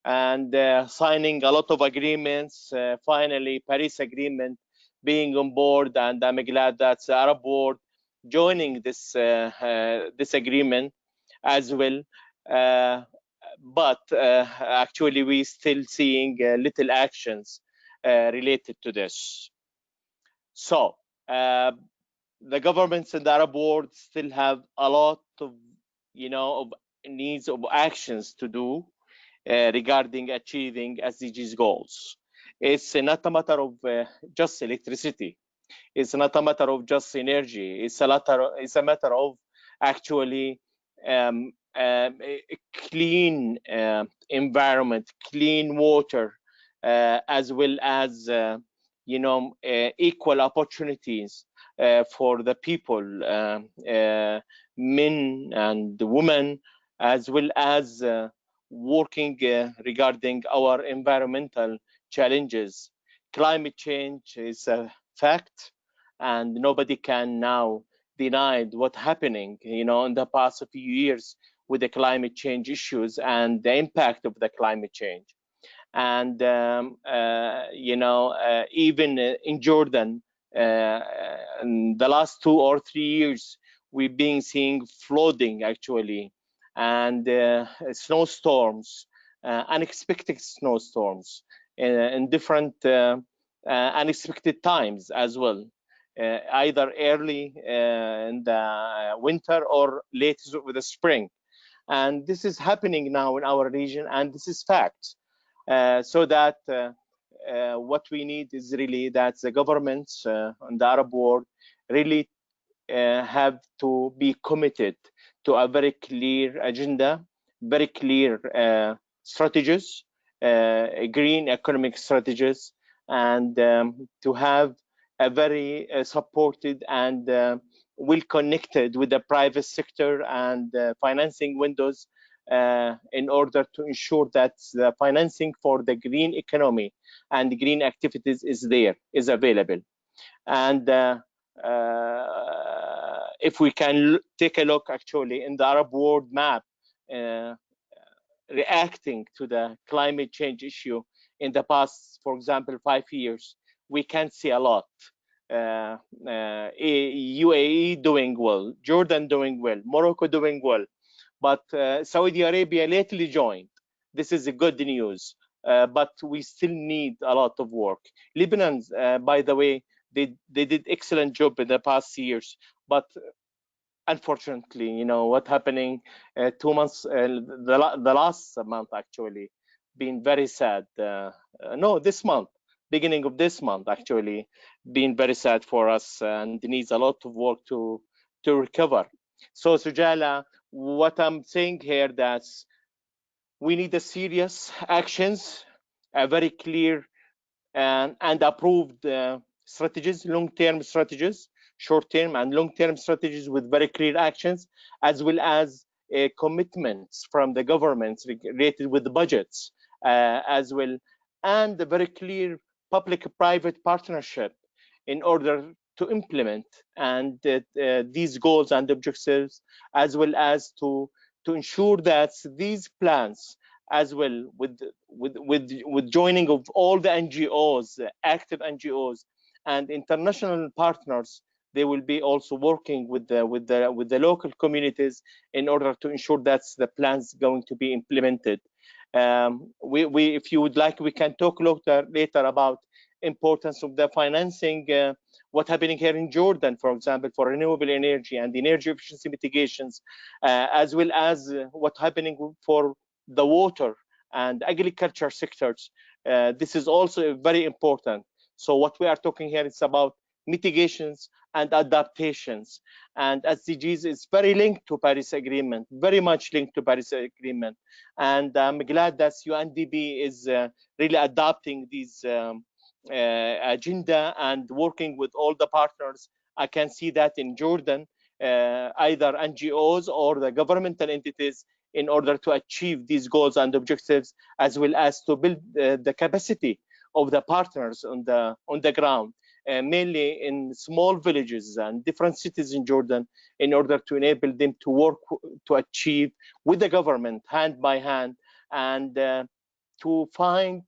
H: and signing a lot of agreements. Finally, Paris Agreement being on board, and I'm glad that the Arab world joining this this agreement as well. But actually, we still seeing little actions related to this. So the governments in the Arab world still have a lot of, of needs of actions to do regarding achieving SDGs goals. It's not a matter of just electricity. It's not a matter of just energy. It's a matter of actually a clean environment, clean water, as well as equal opportunities for the people, men and women, as well as working regarding our environmental challenges. Climate change is a fact, and nobody can now deny what's happening, in the past few years with the climate change issues and the impact of the climate change. And even in Jordan, in the last 2 or 3 years, we've been seeing flooding actually, and snowstorms, unexpected snowstorms in different unexpected times as well, either early in the winter or late with the spring. And this is happening now in our region, and this is fact. So that what we need is really that the governments in the Arab world really have to be committed to a very clear agenda, very clear strategies, green economic strategies, and to have a very supported and well connected with the private sector and financing windows in order to ensure that the financing for the green economy and green activities is available. And if we can take a look actually in the Arab world map, reacting to the climate change issue in the past, for example, 5 years, we can see a lot. UAE doing well, Jordan doing well, Morocco doing well, but Saudi Arabia lately joined. This is a good news, but we still need a lot of work. Lebanon, by the way, they did excellent job in the past years, but unfortunately, what happening 2 months, the last month actually, been very sad. No, this month, beginning of this month actually, been very sad for us, and needs a lot of work to recover. So Sujala, what I'm saying here, that we need a serious actions, a very clear and approved strategies, long-term strategies, short-term and long-term strategies with very clear actions, as well as commitments from the governments related with the budgets as well, and a very clear public-private partnership in order to implement and these goals and objectives, as well as to ensure that these plans, as well with joining of all the NGOs, active NGOs and international partners, they will be also working with the local communities in order to ensure that the plans going to be implemented. If you would like, we can talk later about importance of the financing, what happening here in Jordan, for example, for renewable energy and energy efficiency mitigations, as well as what happening for the water and agriculture sectors. This is also very important. So what we are talking here is about mitigations and adaptations, and SDGs is very linked to Paris Agreement, very much linked to Paris Agreement. And I'm glad that UNDP is really adopting these agenda and working with all the partners. I can see that in Jordan, either NGOs or the governmental entities, in order to achieve these goals and objectives, as well as to build the capacity of the partners on the ground, mainly in small villages and different cities in Jordan, in order to enable them to work to achieve with the government hand by hand, and to find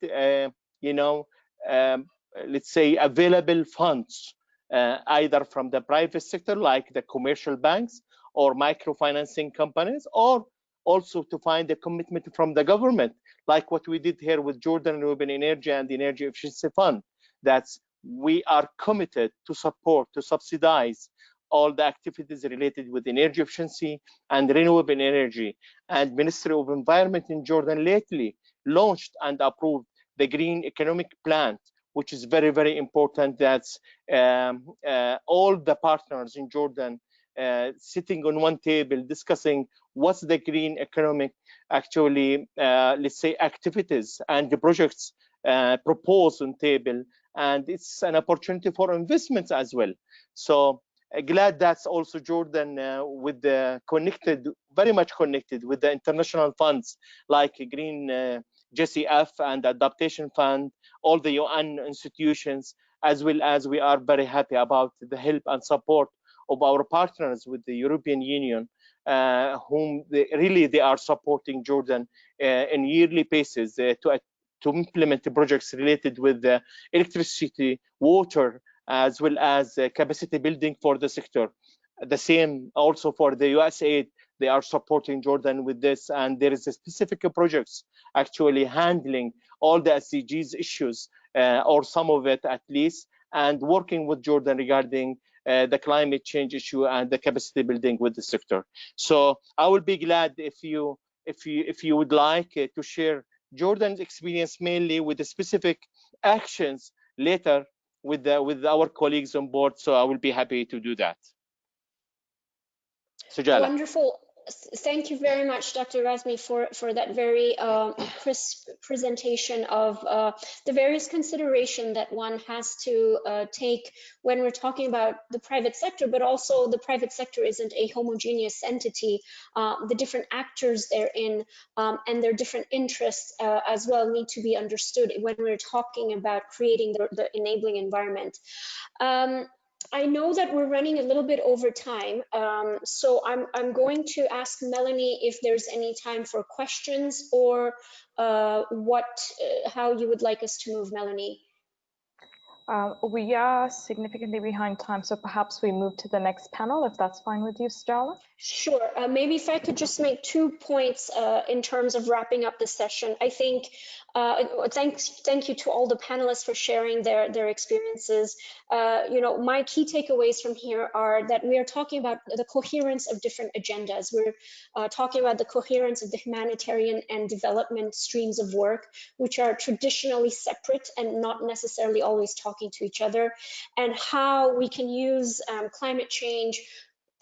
H: let's say available funds, either from the private sector like the commercial banks or microfinancing companies, or also to find a commitment from the government, like what we did here with Jordan Renewable Energy and the Energy Efficiency Fund. That's we are committed to support, to subsidize all the activities related with energy efficiency and renewable energy. And Ministry of Environment in Jordan lately launched and approved the Green Economic Plan, which is very, very important. That's all the partners in Jordan sitting on one table discussing what's the green economic actually let's say activities and the projects proposed on table, and it's an opportunity for investments as well. So glad that's also Jordan with the connected, very much connected with the international funds like Green JCF and Adaptation Fund, all the UN institutions, as well as we are very happy about the help and support of our partners with the European Union, whom they are supporting Jordan in yearly basis to implement the projects related with the electricity, water, as well as capacity building for the sector. The same also for the USAID. They are supporting Jordan with this, and there is a specific projects actually handling all the SDGs issues, or some of it at least, and working with Jordan regarding the climate change issue and the capacity building with the sector. So I would be glad if you would like to share Jordan's experience mainly with the specific actions later with our colleagues on board. So I will be happy to do that. Sujala.
E: Wonderful. Thank you very much, Dr. Razmi, for that very crisp presentation of the various consideration that one has to take when we're talking about the private sector, but also the private sector isn't a homogeneous entity. The different actors therein and their different interests as well need to be understood when we're talking about creating the enabling environment. I know that we're running a little bit over time, so I'm going to ask Melanie if there's any time for questions, or how you would like us to move, Melanie.
B: We are significantly behind time, so perhaps we move to the next panel, if that's fine with you, Sujala?
E: Sure. Maybe if I could just make 2 points in terms of wrapping up the session. I think thank you to all the panelists for sharing their experiences. My key takeaways from here are that we are talking about the coherence of different agendas. We're talking about the coherence of the humanitarian and development streams of work, which are traditionally separate and not necessarily always talking to each other, and how we can use climate change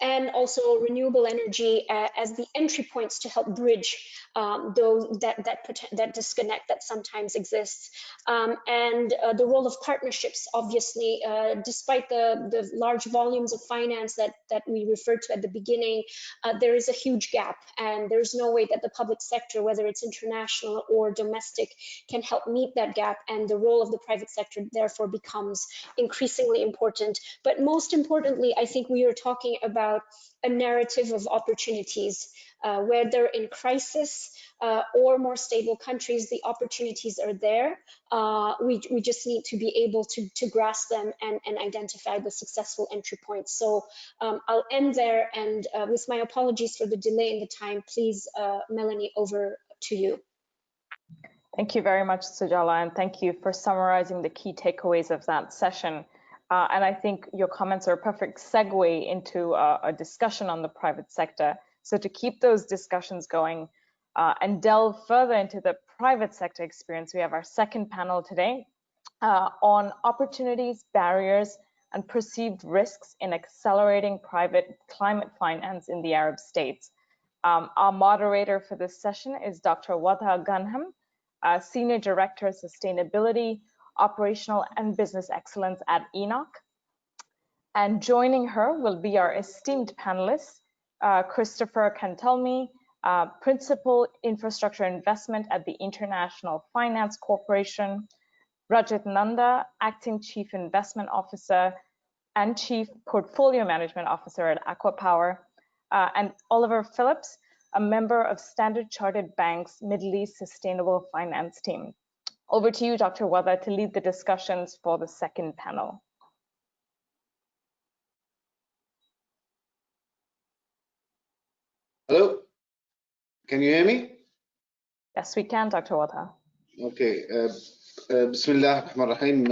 E: and also renewable energy as the entry points to help bridge that disconnect that sometimes exists. And the role of partnerships, obviously, despite the large volumes of finance that we referred to at the beginning, there is a huge gap, and there's no way that the public sector, whether it's international or domestic, can help meet that gap, and the role of the private sector therefore becomes increasingly important. But most importantly, I think we are talking about a narrative of opportunities, whether in crisis or more stable countries, the opportunities are there. We just need to be able to grasp them and identify the successful entry points. So I'll end there, and with my apologies for the delay in the time, please, Melanie, over to you.
B: Thank you very much, Sujala, and thank you for summarizing the key takeaways of that session. And I think your comments are a perfect segue into a discussion on the private sector. So to keep those discussions going and delve further into the private sector experience, we have our second panel today on opportunities, barriers, and perceived risks in accelerating private climate finance in the Arab states. Our moderator for this session is Dr. Wadha Ghanam, Senior Director of Sustainability, Operational and Business Excellence at ENOC. And joining her will be our esteemed panelists, Christopher Cantelmi, Principal Infrastructure Investment at the International Finance Corporation, Rajat Nanda, Acting Chief Investment Officer and Chief Portfolio Management Officer at Aqua Power, and Oliver Phillips, a member of Standard Chartered Bank's Middle East Sustainable Finance team. Over to you, Dr. Wada, to lead the discussions for the second panel.
J: Hello, can you hear me?
B: Yes, we can, Dr. Wada.
J: Okay. Bismillah ar-Rahman ar-Rahim.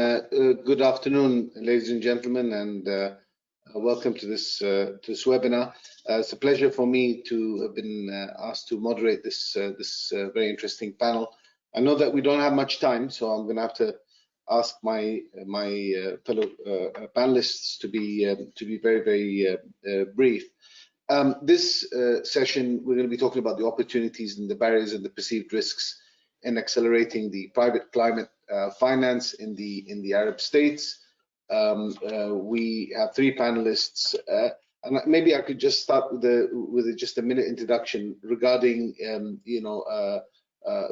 J: Good afternoon, ladies and gentlemen, and welcome to this webinar. It's a pleasure for me to have been asked to moderate this very interesting panel. I know that we don't have much time, so I'm going to have to ask my fellow panelists to be very brief. This session, we're going to be talking about the opportunities and the barriers and the perceived risks in accelerating the private climate finance in the Arab states. We have three panelists, and maybe I could just start with just a minute introduction regarding,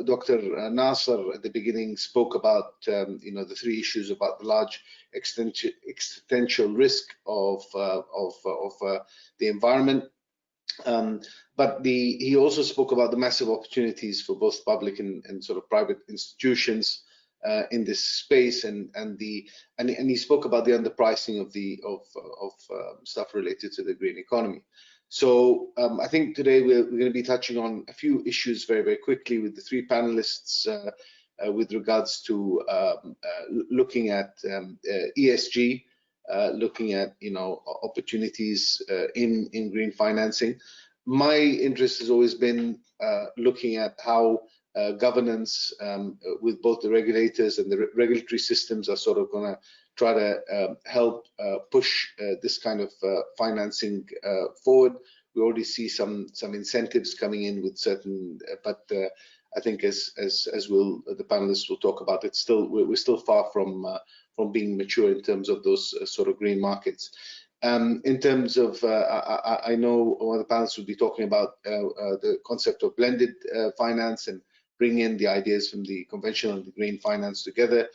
J: Dr. Nasser at the beginning spoke about, the three issues about the large existential risk of the environment. But he also spoke about the massive opportunities for both public and sort of private institutions in this space, and he spoke about the underpricing of stuff related to the green economy. So I think today we're going to be touching on a few issues very quickly with the three panelists with regards to looking at ESG, looking at opportunities in green financing. My interest has always been looking at how governance with both the regulators and the regulatory systems are sort of going to try to help push this kind of financing forward. We already see some incentives coming in with certain, but I think as will the panelists will talk about, we're still far from being mature in terms of those sort of green markets. In terms of, I know one of the panelists will be talking about the concept of blended finance and bring in the ideas from the conventional and the green finance together.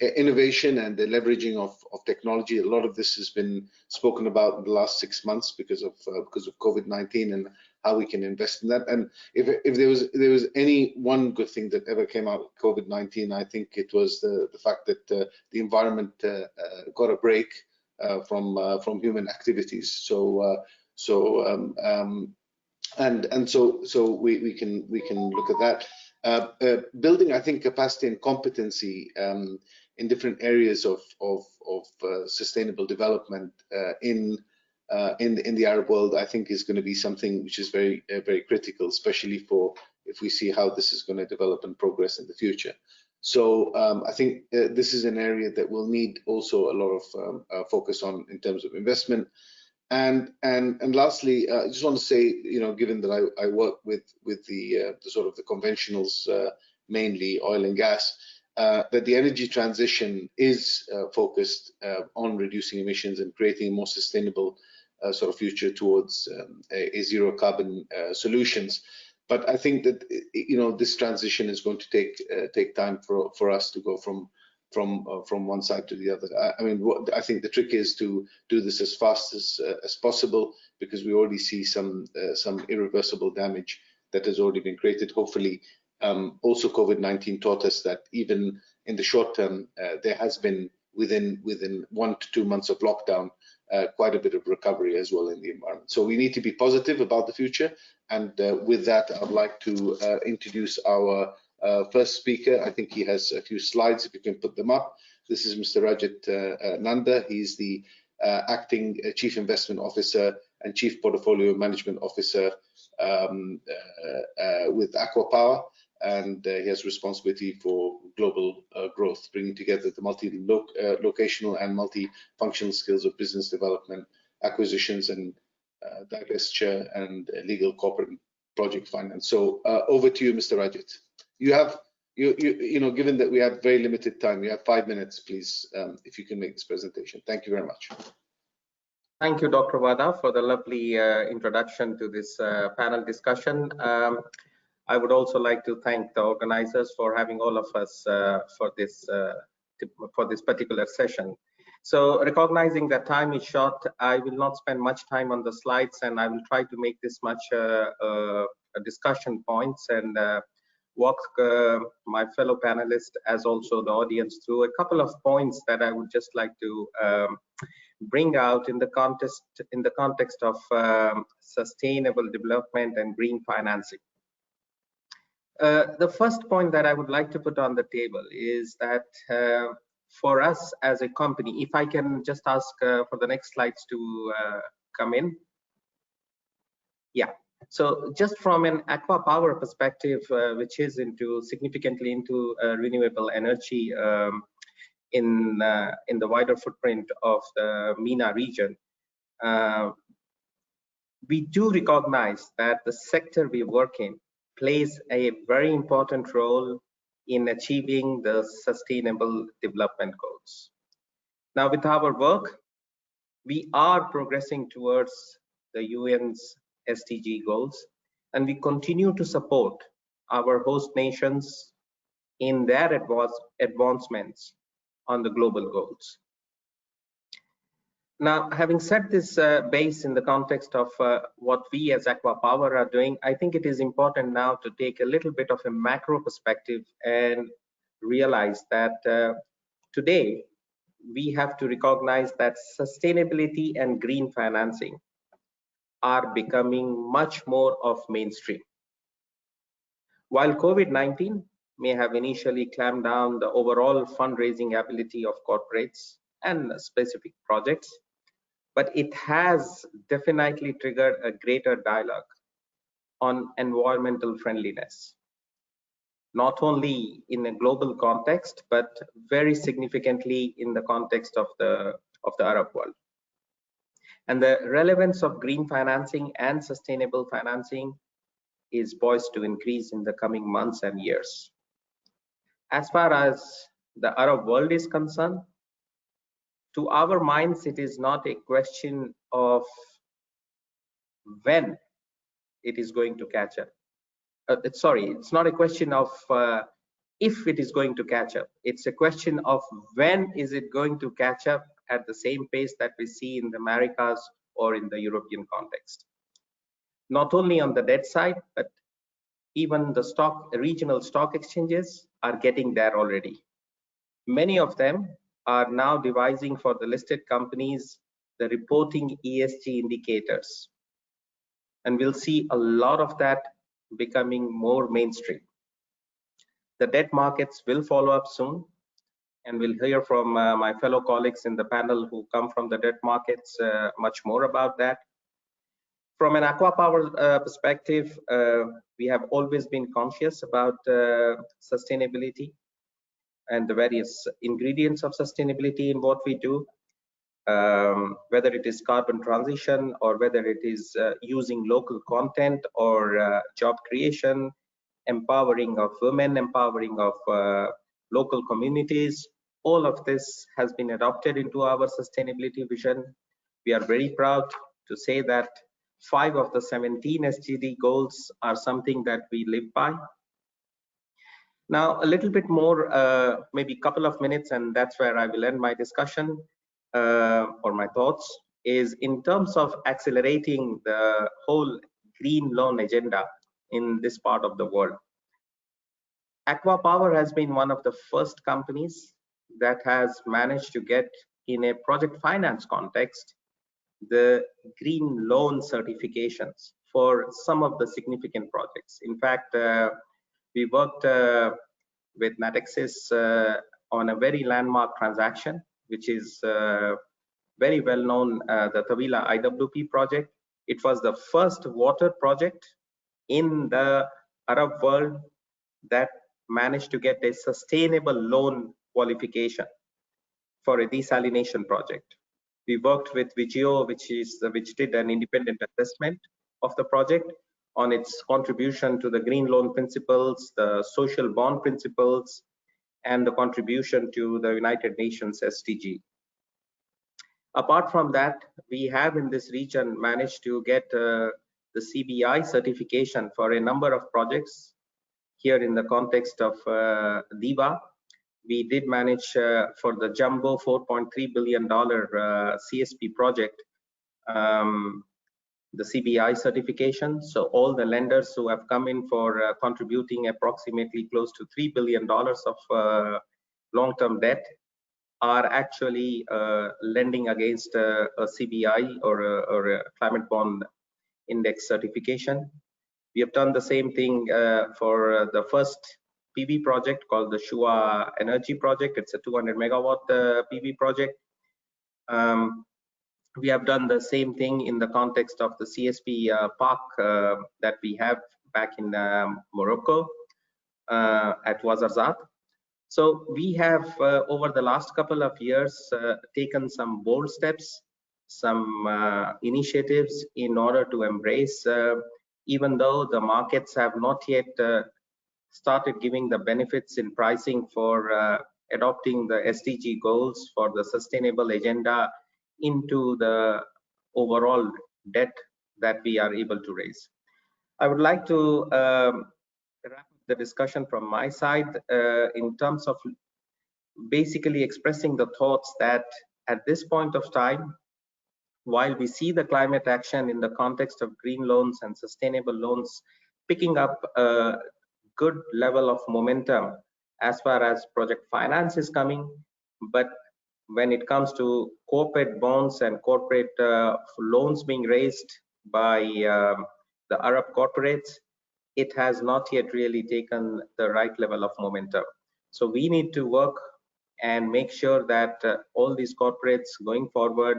J: Innovation and the leveraging of technology. A lot of this has been spoken about in the last 6 months because of COVID-19 and how we can invest in that. And if there was any one good thing that ever came out of COVID-19, I think it was the fact that the environment got a break from human activities. So we can look at that. Building, I think, capacity and competency in different areas of sustainable development in the Arab world, I think, is going to be something which is very critical, especially if we see how this is going to develop and progress in the future. So I think this is an area that will need also a lot of focus on in terms of investment. And lastly, I just want to say, given that I work with the sort of the conventionals, mainly oil and gas, that the energy transition is focused on reducing emissions and creating a more sustainable sort of future towards a zero carbon solutions. But I think that this transition is going to take time for us to go from one side to the other. I mean, I think the trick is to do this as fast as possible, because we already see some irreversible damage that has already been created. Hopefully, also COVID-19 taught us that even in the short term, there has been within 1 to 2 months of lockdown, quite a bit of recovery as well in the environment. So we need to be positive about the future. And with that, I'd like to introduce our first speaker. I think he has a few slides, if you can put them up. This is Mr. Rajat Nanda. He's the Acting Chief Investment Officer and Chief Portfolio Management Officer with Aqua Power. And he has responsibility for global growth, bringing together the multi-locational and multi-functional skills of business development, acquisitions, and divestiture, and legal, corporate, and project finance. So over to you, Mr. Rajat. You have, given that we have very limited time, you have 5 minutes, please, if you can make this presentation. Thank you very much.
K: Thank you, Dr. Wada, for the lovely introduction to this panel discussion. I would also like to thank the organizers for having all of us for this particular session. So recognizing that time is short, I will not spend much time on the slides, and I will try to make this much discussion points and walk my fellow panelists as also the audience through a couple of points that I would just like to bring out in the context of sustainable development and green financing. The first point that I would like to put on the table is that for us as a company, if I can just ask for the next slides to come in. Yeah, so just from an aqua power perspective, which is significantly into renewable energy in the wider footprint of the MENA region, we do recognize that the sector we work in plays a very important role in achieving the sustainable development goals. Now, with our work, we are progressing towards the UN's SDG goals, and we continue to support our host nations in their advancements on the global goals. Now, having set this base in the context of what we as Aqua Power are doing, I think it is important now to take a little bit of a macro perspective and realize that today we have to recognize that sustainability and green financing are becoming much more of mainstream. While COVID-19 may have initially clamped down the overall fundraising ability of corporates and specific projects, but it has definitely triggered a greater dialogue on environmental friendliness, not only in a global context, but very significantly in the context of the Arab world. And the relevance of green financing and sustainable financing is poised to increase in the coming months and years. As far as the Arab world is concerned, to our minds, it is not a question of when it is going to catch up. It's not a question of if it is going to catch up. It's a question of when is it going to catch up at the same pace that we see in the Americas or in the European context. Not only on the debt side, but even the regional stock exchanges are getting there already. Many of them are now devising for the listed companies the reporting ESG indicators. And we'll see a lot of that becoming more mainstream. The debt markets will follow up soon, and we'll hear from my fellow colleagues in the panel who come from the debt markets much more about that. From an Aqua Power perspective, we have always been conscious about sustainability and the various ingredients of sustainability in what we do, whether it is carbon transition or whether it is using local content or job creation, empowering of women, empowering of local communities. All of this has been adopted into our sustainability vision. We are very proud to say that 5 of the 17 SDG goals are something that we live by. Now, a little bit more, maybe a couple of minutes, and that's where I will end my discussion or my thoughts, is in terms of accelerating the whole green loan agenda in this part of the world. Aqua Power has been one of the first companies that has managed to get, in a project finance context, the green loan certifications for some of the significant projects. In fact, we worked with Natixis on a very landmark transaction, which is very well known, the Tawila IWP project. It was the first water project in the Arab world that managed to get a sustainable loan qualification for a desalination project. We worked with Vigio, which did an independent assessment of the project on its contribution to the green loan principles, the social bond principles, and the contribution to the United Nations SDG. Apart from that, we have in this region managed to get the CBI certification for a number of projects here in the context of DIVA, we did manage for the jumbo $4.3 billion CSP project, the CBI certification. So all the lenders who have come in for contributing approximately close to $3 billion of long-term debt are actually lending against a CBI or a climate bond index certification. We have done the same thing for the first PV project called the Shua Energy project. It's a 200 megawatt PV project. We have done the same thing in the context of the CSP park that we have back in Morocco at Ouarzazate. So we have over the last couple of years taken some bold steps, some initiatives in order to embrace, even though the markets have not yet started giving the benefits in pricing for adopting the SDG goals for the sustainable agenda into the overall debt that we are able to raise. I would like to wrap up the discussion from my side in terms of basically expressing the thoughts that at this point of time, while we see the climate action in the context of green loans and sustainable loans picking up a good level of momentum as far as project finance is coming, but when it comes to corporate bonds and corporate loans being raised by the Arab corporates, it has not yet really taken the right level of momentum. So we need to work and make sure that all these corporates going forward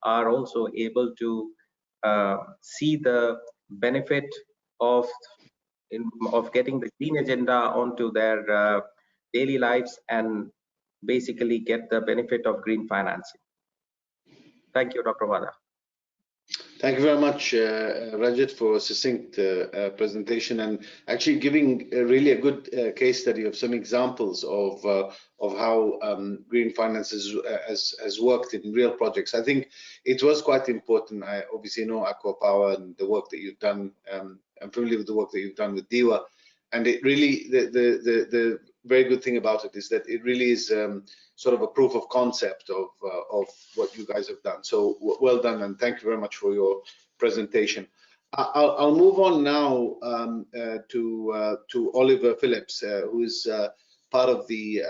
K: are also able to see the benefit of getting the green agenda onto their daily lives and basically get the benefit of green financing. Thank you, Dr. Wada.
J: Thank you very much, Rajat, for a succinct presentation and actually giving really a good case study of some examples of how green finance has worked in real projects. I think it was quite important. I obviously know Aqua Power and the work that you've done. I'm familiar with the work that you've done with DIWA, and it really the very good thing about it is that it really is sort of a proof of concept of what you guys have done. So well done, and thank you very much for your presentation. I'll move on now to Oliver Phillips, who is part of the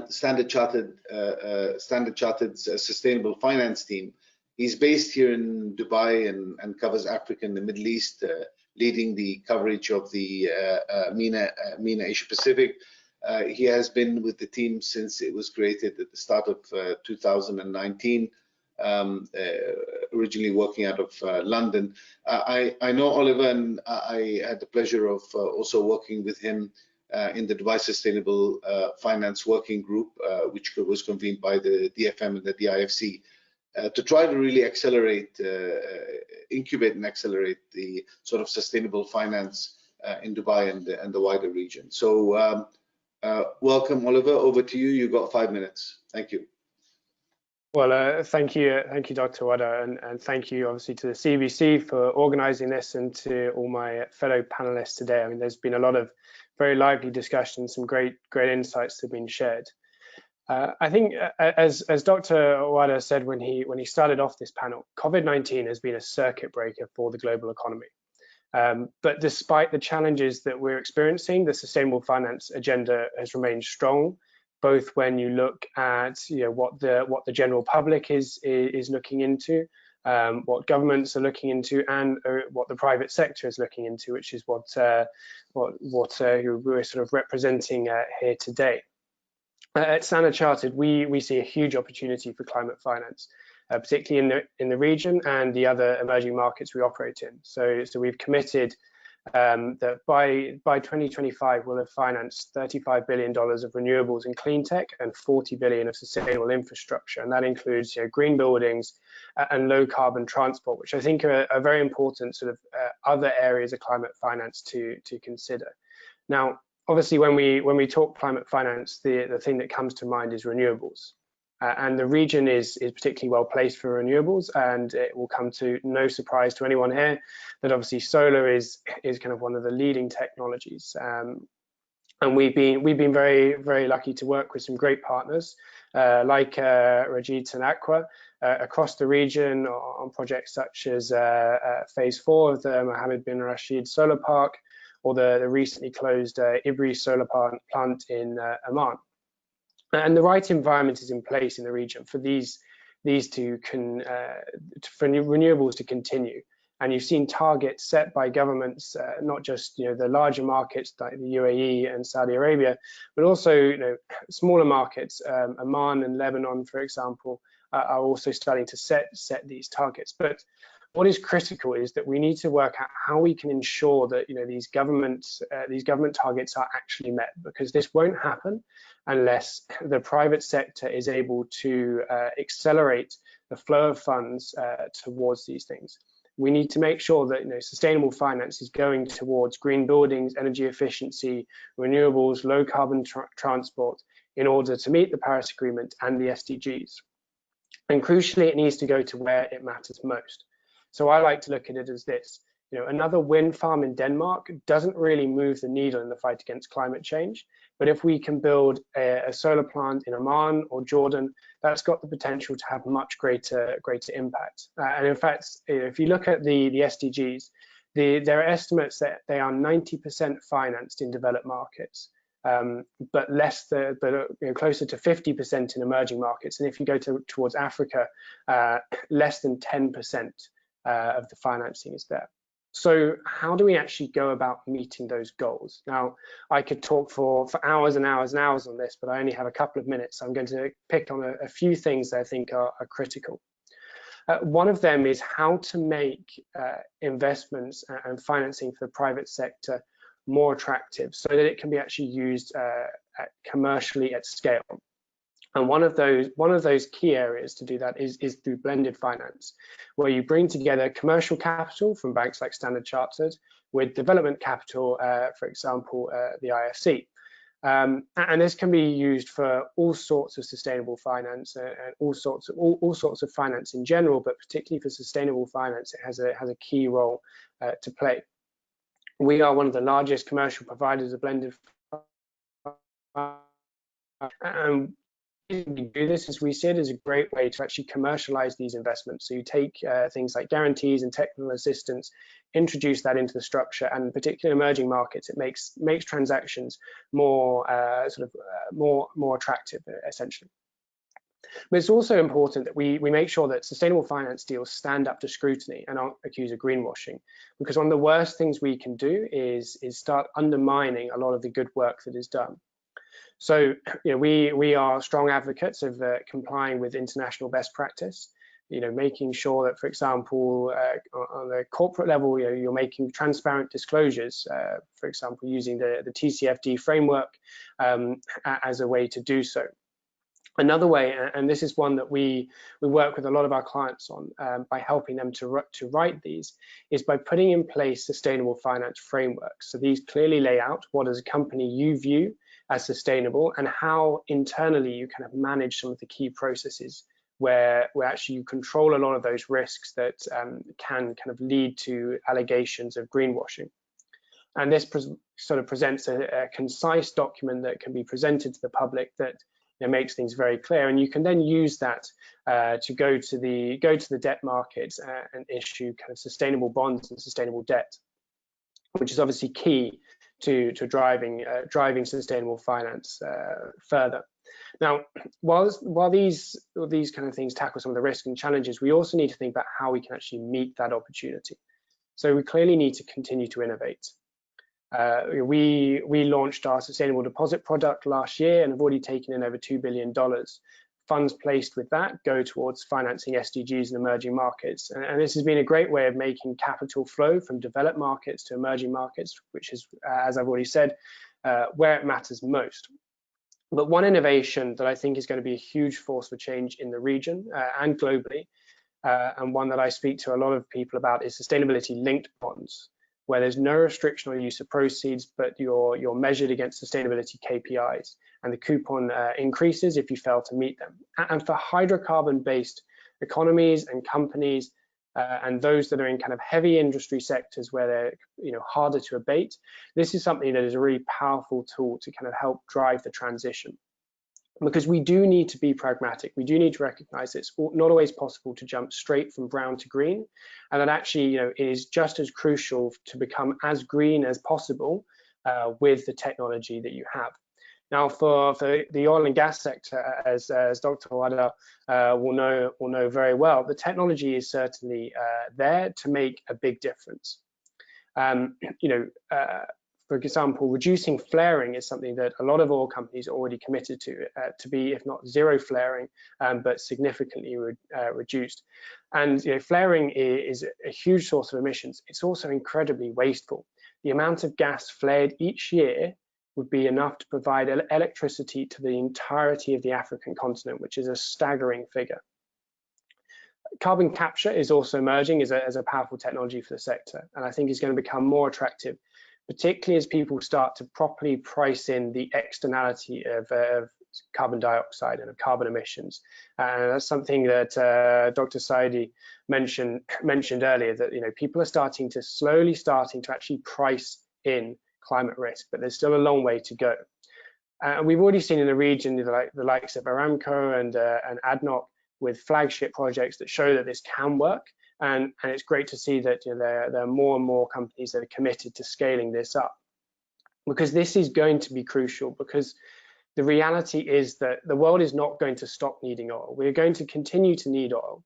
J: Standard Chartered's sustainable finance team. He's based here in Dubai and covers Africa and the Middle East, leading the coverage of the MENA Asia Pacific. He has been with the team since it was created at the start of 2019, originally working out of London. I know Oliver, and I had the pleasure of also working with him in the Dubai Sustainable Finance Working Group, which was convened by the DFM and the DIFC. To try to really accelerate, incubate and accelerate the sort of sustainable finance in Dubai and the wider region. So welcome, Oliver, over to you. You've got 5 minutes. Thank you.
L: Well, thank you, Dr. Wada, and thank you obviously to the CEBC for organising this and to all my fellow panelists today. I mean, there's been a lot of very lively discussions, some great insights that have been shared. I think, as Dr. Wada said when he started off this panel, COVID-19 has been a circuit breaker for the global economy. But despite the challenges that we're experiencing, the sustainable finance agenda has remained strong, both when you look at what the general public is looking into, what governments are looking into, and what the private sector is looking into, which is what we're sort of representing here today. At Standard Chartered, we see a huge opportunity for climate finance, particularly in the region and the other emerging markets we operate in. So we've committed that by 2025 we'll have financed $35 billion of renewables and clean tech and $40 billion of sustainable infrastructure, and that includes green buildings and low carbon transport, which I think are very important sort of other areas of climate finance to consider. Now, obviously, when we talk climate finance, the thing that comes to mind is renewables. And the region is particularly well placed for renewables, and it will come to no surprise to anyone here that obviously solar is kind of one of the leading technologies. And we've been very lucky to work with some great partners like Rajit and Aqua across the region on projects such as phase 4 of the Mohammed bin Rashid Solar Park, or the recently closed Ibri Solar Plant in Amman. And the right environment is in place in the region for these for renewables to continue. And you've seen targets set by governments, not just the larger markets like the UAE and Saudi Arabia, but also smaller markets. Amman and Lebanon, for example, are also starting to set these targets. But what is critical is that we need to work out how we can ensure that these government targets are actually met, because this won't happen unless the private sector is able to accelerate the flow of funds towards these things. We need to make sure that sustainable finance is going towards green buildings, energy efficiency, renewables, low carbon transport, in order to meet the Paris Agreement and the SDGs. And crucially, it needs to go to where it matters most. So I like to look at it as this: another wind farm in Denmark doesn't really move the needle in the fight against climate change. But if we can build a solar plant in Amman or Jordan, that's got the potential to have much greater impact. And in fact, if you look at the SDGs, there are estimates that they are 90% financed in developed markets, but closer to 50% in emerging markets. And if you go towards Africa, less than 10% of the financing is there. So how do we actually go about meeting those goals? Now, I could talk for hours and hours and hours on this, but I only have a couple of minutes. So I'm going to pick on a few things that I think are critical. One of them is how to make investments and financing for the private sector more attractive, so that it can be actually used commercially at scale. And one of those key areas to do that is through blended finance, where you bring together commercial capital from banks like Standard Chartered with development capital, for example, the IFC. And this can be used for all sorts of sustainable finance and all sorts of finance in general, but particularly for sustainable finance, it has a key role to play. We are one of the largest commercial providers of blended finance. And we do this, as we said, is a great way to actually commercialize these investments. So you take things like guarantees and technical assistance, introduce that into the structure, and particularly in emerging markets, it makes transactions more more attractive, essentially. But it's also important that we make sure that sustainable finance deals stand up to scrutiny and aren't accused of greenwashing, because one of the worst things we can do is start undermining a lot of the good work that is done. So we are strong advocates of complying with international best practice, making sure that, for example, on the corporate level, you're making transparent disclosures, for example, using the TCFD framework as a way to do so. Another way, and this is one that we work with a lot of our clients on by helping them to write these, is by putting in place sustainable finance frameworks. So these clearly lay out what as a company you view as sustainable, and how internally you kind of manage some of the key processes where actually you control a lot of those risks that can kind of lead to allegations of greenwashing. And this sort of presents a concise document that can be presented to the public that makes things very clear, and you can then use that to go to the debt markets and issue kind of sustainable bonds and sustainable debt, which is obviously key to driving sustainable finance further. Now, while these kind of things tackle some of the risks and challenges, we also need to think about how we can actually meet that opportunity. So we clearly need to continue to innovate. We launched our sustainable deposit product last year and have already taken in over $2 billion. Funds placed with that go towards financing SDGs in emerging markets. And this has been a great way of making capital flow from developed markets to emerging markets, which is, as I've already said, where it matters most. But one innovation that I think is going to be a huge force for change in the region and globally, and one that I speak to a lot of people about, is sustainability linked bonds, where there's no restriction on use of proceeds, but you're measured against sustainability KPIs, and the coupon increases if you fail to meet them. And for hydrocarbon-based economies and companies, and those that are in kind of heavy industry sectors where they're harder to abate, this is something that is a really powerful tool to kind of help drive the transition. Because we do need to be pragmatic. We do need to recognize it's not always possible to jump straight from brown to green, and that actually it is just as crucial to become as green as possible with the technology that you have. Now, for the oil and gas sector, as Dr. Wada will know very well, the technology is certainly there to make a big difference. For example, reducing flaring is something that a lot of oil companies are already committed to be, if not zero flaring, but significantly reduced. And flaring is a huge source of emissions. It's also incredibly wasteful. The amount of gas flared each year would be enough to provide electricity to the entirety of the African continent, which is a staggering figure. Carbon capture is also emerging as a powerful technology for the sector, and I think is going to become more attractive, particularly as people start to properly price in the externality of carbon dioxide and of carbon emissions. And that's something that Dr. Saidi mentioned earlier, that people are slowly starting to actually price in climate risk, but there's still a long way to go. We've already seen in the region the likes of Aramco and ADNOC with flagship projects that show that this can work. And it's great to see that there are more and more companies that are committed to scaling this up, because this is going to be crucial, because the reality is that the world is not going to stop needing oil. We're going to continue to need oil,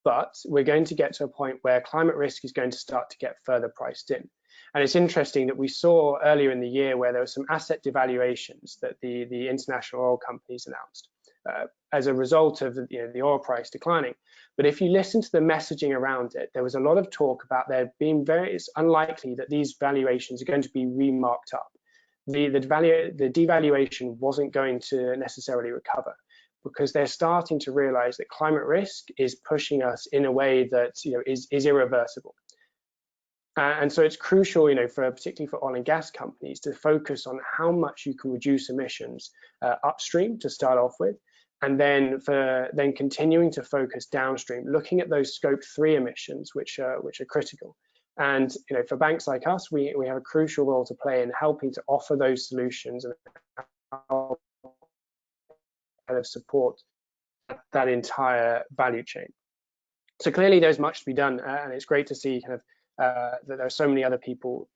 L: but we're going to get to a point where climate risk is going to start to get further priced in. And it's interesting that we saw earlier in the year where there were some asset devaluations that the international oil companies announced as a result of the oil price declining. But if you listen to the messaging around it, there was a lot of talk about it's unlikely that these valuations are going to be remarked up. The devaluation wasn't going to necessarily recover, because they're starting to realize that climate risk is pushing us in a way that is irreversible. And so it's crucial, particularly for oil and gas companies, to focus on how much you can reduce emissions upstream to start off with, and then continuing to focus downstream, looking at those scope 3 emissions, which are critical. And for banks like us, we have a crucial role to play in helping to offer those solutions and help kind of support that entire value chain. So clearly, there's much to be done, and it's great to see kind of that there are so many other people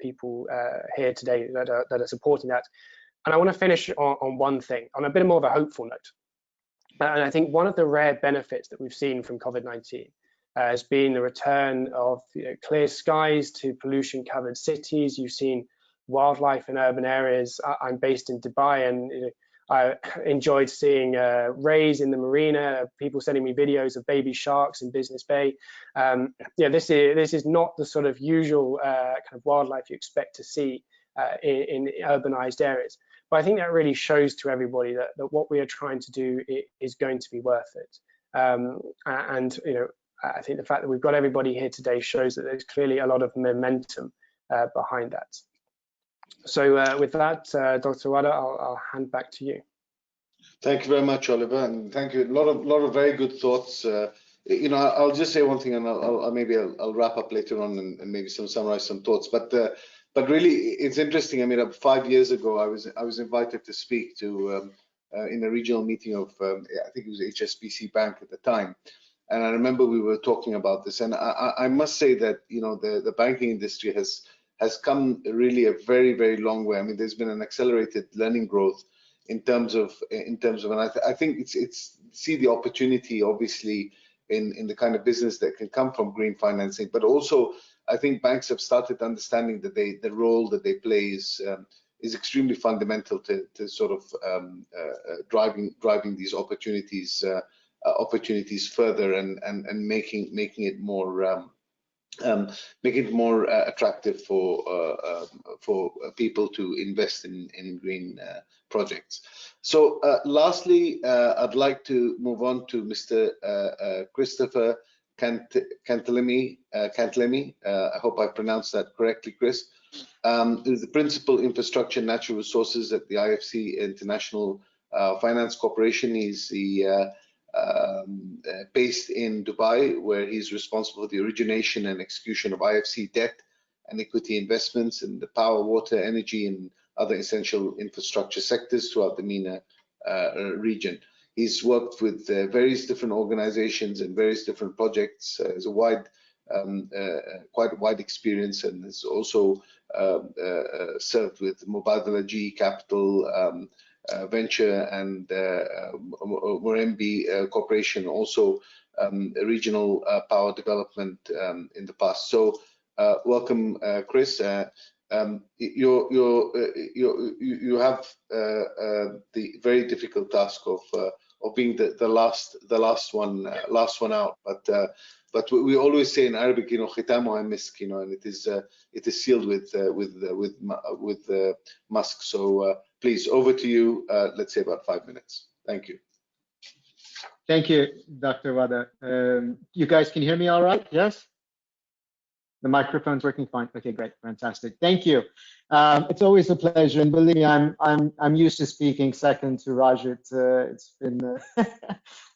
L: here today that are supporting that. And I want to finish on one thing, on a bit more of a hopeful note. And I think one of the rare benefits that we've seen from COVID-19 has been the return of clear skies to pollution-covered cities. You've seen wildlife in urban areas. I'm based in Dubai, and I enjoyed seeing rays in the marina, people sending me videos of baby sharks in Business Bay. This is not the sort of usual kind of wildlife you expect to see in urbanized areas. But I think that really shows to everybody that what we are trying to do is going to be worth it. I think the fact that we've got everybody here today shows that there's clearly a lot of momentum behind that. So with that, Dr. Wada, I'll hand back to you.
J: Thank you very much, Oliver, and thank you. A lot of very good thoughts. I'll just say one thing, and I'll wrap up later on and maybe summarize some thoughts. But really, it's interesting. I mean, 5 years ago, I was invited to speak to in a regional meeting of I think it was HSBC Bank at the time, and I remember we were talking about this. And I must say that the banking industry has come really a very, very long way. I mean, there's been an accelerated learning growth in terms of, and I think it's see the opportunity obviously in the kind of business that can come from green financing, but also I think banks have started understanding that the role that they play is extremely fundamental to sort of driving these opportunities further and making it more attractive for people to invest in green projects. So lastly, I'd like to move on to Mr. Christopher Kantlemi, I hope I pronounced that correctly, Chris, is the Principal Infrastructure and Natural Resources at the IFC International Finance Corporation. He's based in Dubai, where he's responsible for the origination and execution of IFC debt and equity investments in the power, water, energy, and other essential infrastructure sectors throughout the MENA region. He's worked with various different organizations and various different projects. Has a quite wide experience, and has also served with Mubadala G Capital Venture and Morembi Corporation, also regional power development in the past. So welcome, Chris. You have the very difficult task of being the last one out, but we always say in Arabic, khitamuha misk, and it is sealed with musk. So please, over to you. Let's say about 5 minutes. Thank you.
M: Thank you, Dr. Wada. You guys can hear me all right? Yes? The microphone's working fine. Okay, great, fantastic. Thank you. It's always a pleasure, and believe me, I'm used to speaking second to Rajat. It's been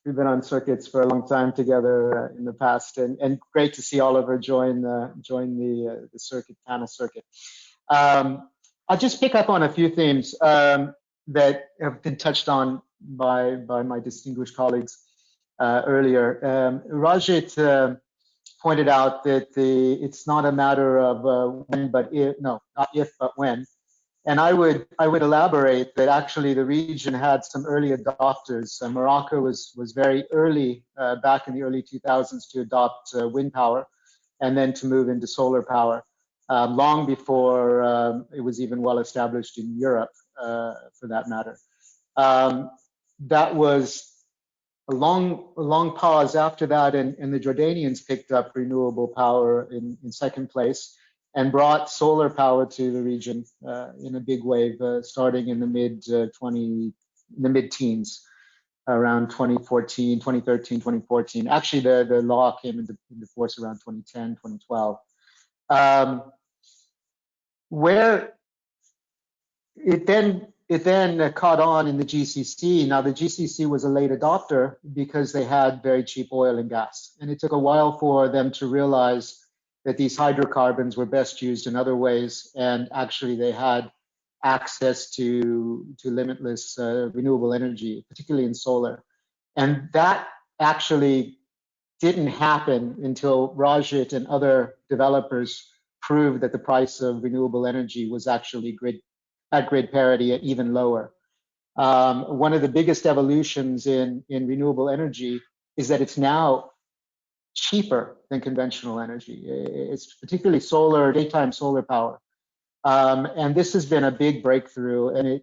M: we've been on circuits for a long time together in the past, and great to see Oliver join the circuit, panel circuit. I'll just pick up on a few themes that have been touched on by my distinguished colleagues earlier. Rajat pointed out that it's not a matter of when, but if, no, not if, but when. And I would elaborate that actually the region had some early adopters. Morocco was very early back in the early 2000s to adopt wind power, and then to move into solar power, long before it was even well established in Europe, for that matter. That was a long pause after that, and the Jordanians picked up renewable power in second place and brought solar power to the region in a big wave, starting in the mid-teens, around 2013, 2014. Actually, the law came into force around 2010, 2012. Where it then caught on in the GCC. Now, the GCC was a late adopter because they had very cheap oil and gas. And it took a while for them to realize that these hydrocarbons were best used in other ways. And actually, they had access to limitless renewable energy, particularly in solar. And that actually didn't happen until Rajat and other developers proved that the price of renewable energy was actually at grid parity, at even lower. One of the biggest evolutions in renewable energy is that it's now cheaper than conventional energy. It's particularly solar, daytime solar power. And this has been a big breakthrough, and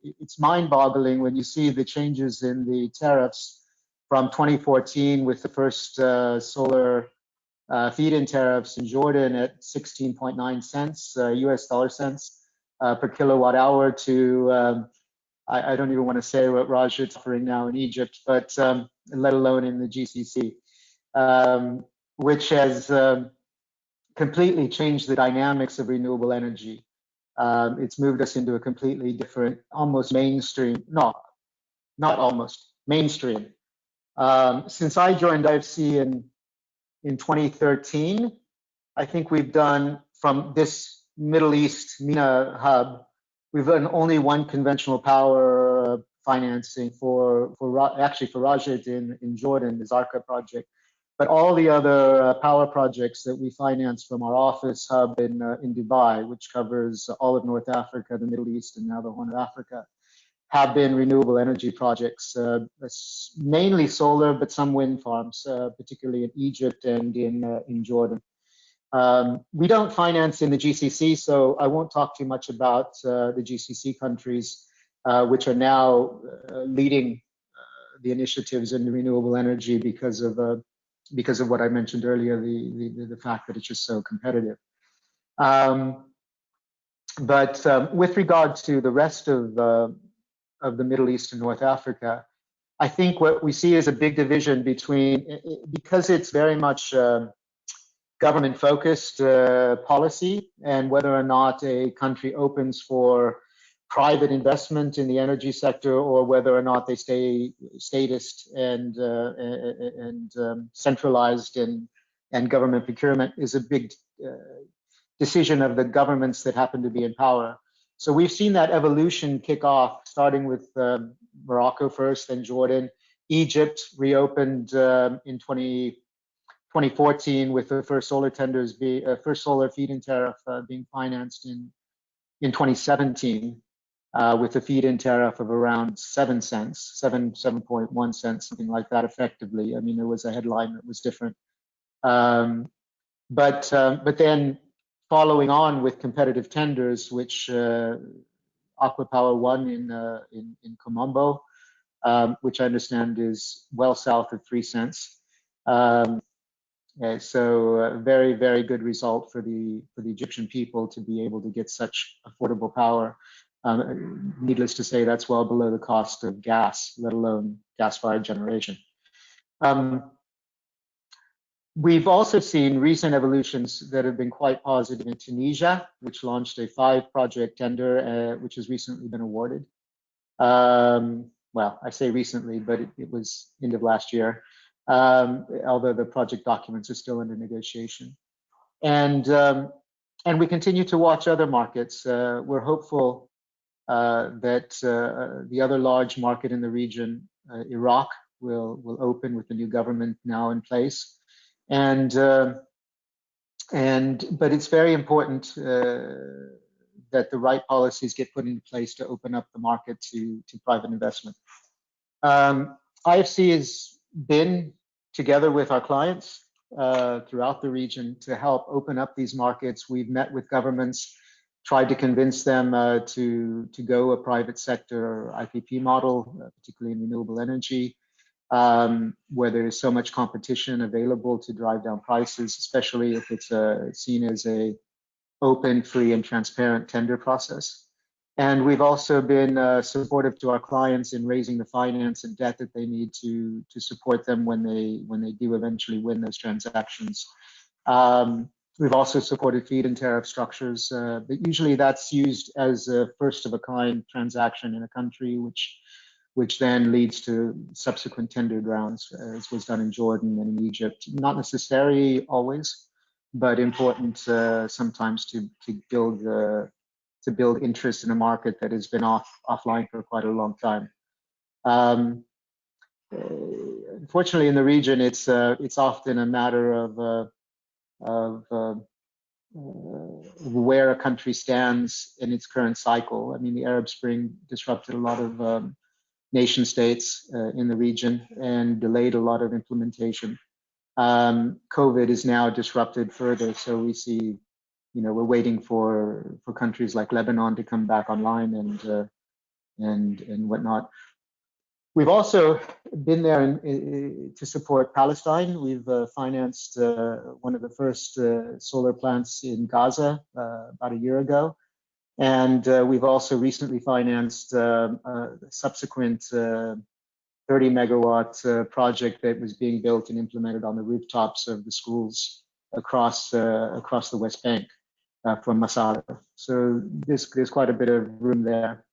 M: it's mind-boggling when you see the changes in the tariffs from 2014 with the first solar feed-in tariffs in Jordan at 16.9 cents, US dollar cents, per kilowatt hour to, I don't even want to say what Rajat's offering now in Egypt, but let alone in the GCC, which has completely changed the dynamics of renewable energy. It's moved us into a completely different, almost mainstream, no, not almost, mainstream. Since I joined IFC in 2013, I think we've done from this Middle East MENA hub, we've done only one conventional power financing for Rajat in Jordan, the Zarqa project. But all the other power projects that we finance from our office hub in Dubai, which covers all of North Africa, the Middle East, and now the Horn of Africa, have been renewable energy projects, mainly solar, but some wind farms, particularly in Egypt and in Jordan. We don't finance in the GCC, so I won't talk too much about the GCC countries, which are now leading the initiatives in renewable energy because of what I mentioned earlier, the fact that it's just so competitive. But with regard to the rest of the Middle East and North Africa, I think what we see is a big division between, because it's very much government focused policy, and whether or not a country opens for private investment in the energy sector, or whether or not they stay statist and centralized and government procurement is a big decision of the governments that happen to be in power. So we've seen that evolution kick off, starting with Morocco first, then Jordan. Egypt reopened in 2014 with the first solar tenders, first solar feed-in tariff being financed in 2017 with a feed-in tariff of around 7 cents, 7.1 cents, something like that effectively. I mean, there was a headline that was different. But then following on with competitive tenders, which Aqua Power won in Komombo, which I understand is well south of 3 cents. So a very, very good result for the Egyptian people to be able to get such affordable power. Needless to say, that's well below the cost of gas, let alone gas-fired generation. We've also seen recent evolutions that have been quite positive in Tunisia, which launched a 5-project tender, which has recently been awarded. Well, I say recently, but it was end of last year, although the project documents are still under negotiation. And we continue to watch other markets. We're hopeful that the other large market in the region, Iraq, will open with the new government now in place. But it's very important that the right policies get put into place to open up the market to private investment. IFC has been together with our clients throughout the region to help open up these markets. We've met with governments, tried to convince them to go a private sector IPP model, particularly in renewable energy. Where there is so much competition available to drive down prices, especially if it's seen as a open, free, and transparent tender process. And we've also been supportive to our clients in raising the finance and debt that they need to support them when they do eventually win those transactions. We've also supported feed-in tariff structures, but usually that's used as a first-of-a-kind transaction in a country, which then leads to subsequent tendered rounds, as was done in Jordan and in Egypt. Not necessarily always, but important sometimes to build interest in a market that has been offline for quite a long time. Unfortunately, in the region, it's often a matter of where a country stands in its current cycle. I mean, the Arab Spring disrupted a lot of nation states in the region and delayed a lot of implementation. COVID is now disrupted further, so we see, we're waiting for countries like Lebanon to come back online and whatnot. We've also been there to support Palestine. We've financed one of the first solar plants in Gaza about a year ago. And we've also recently financed a subsequent 30-megawatt project that was being built and implemented on the rooftops of the schools across the West Bank from Masada. So there's quite a bit of room there.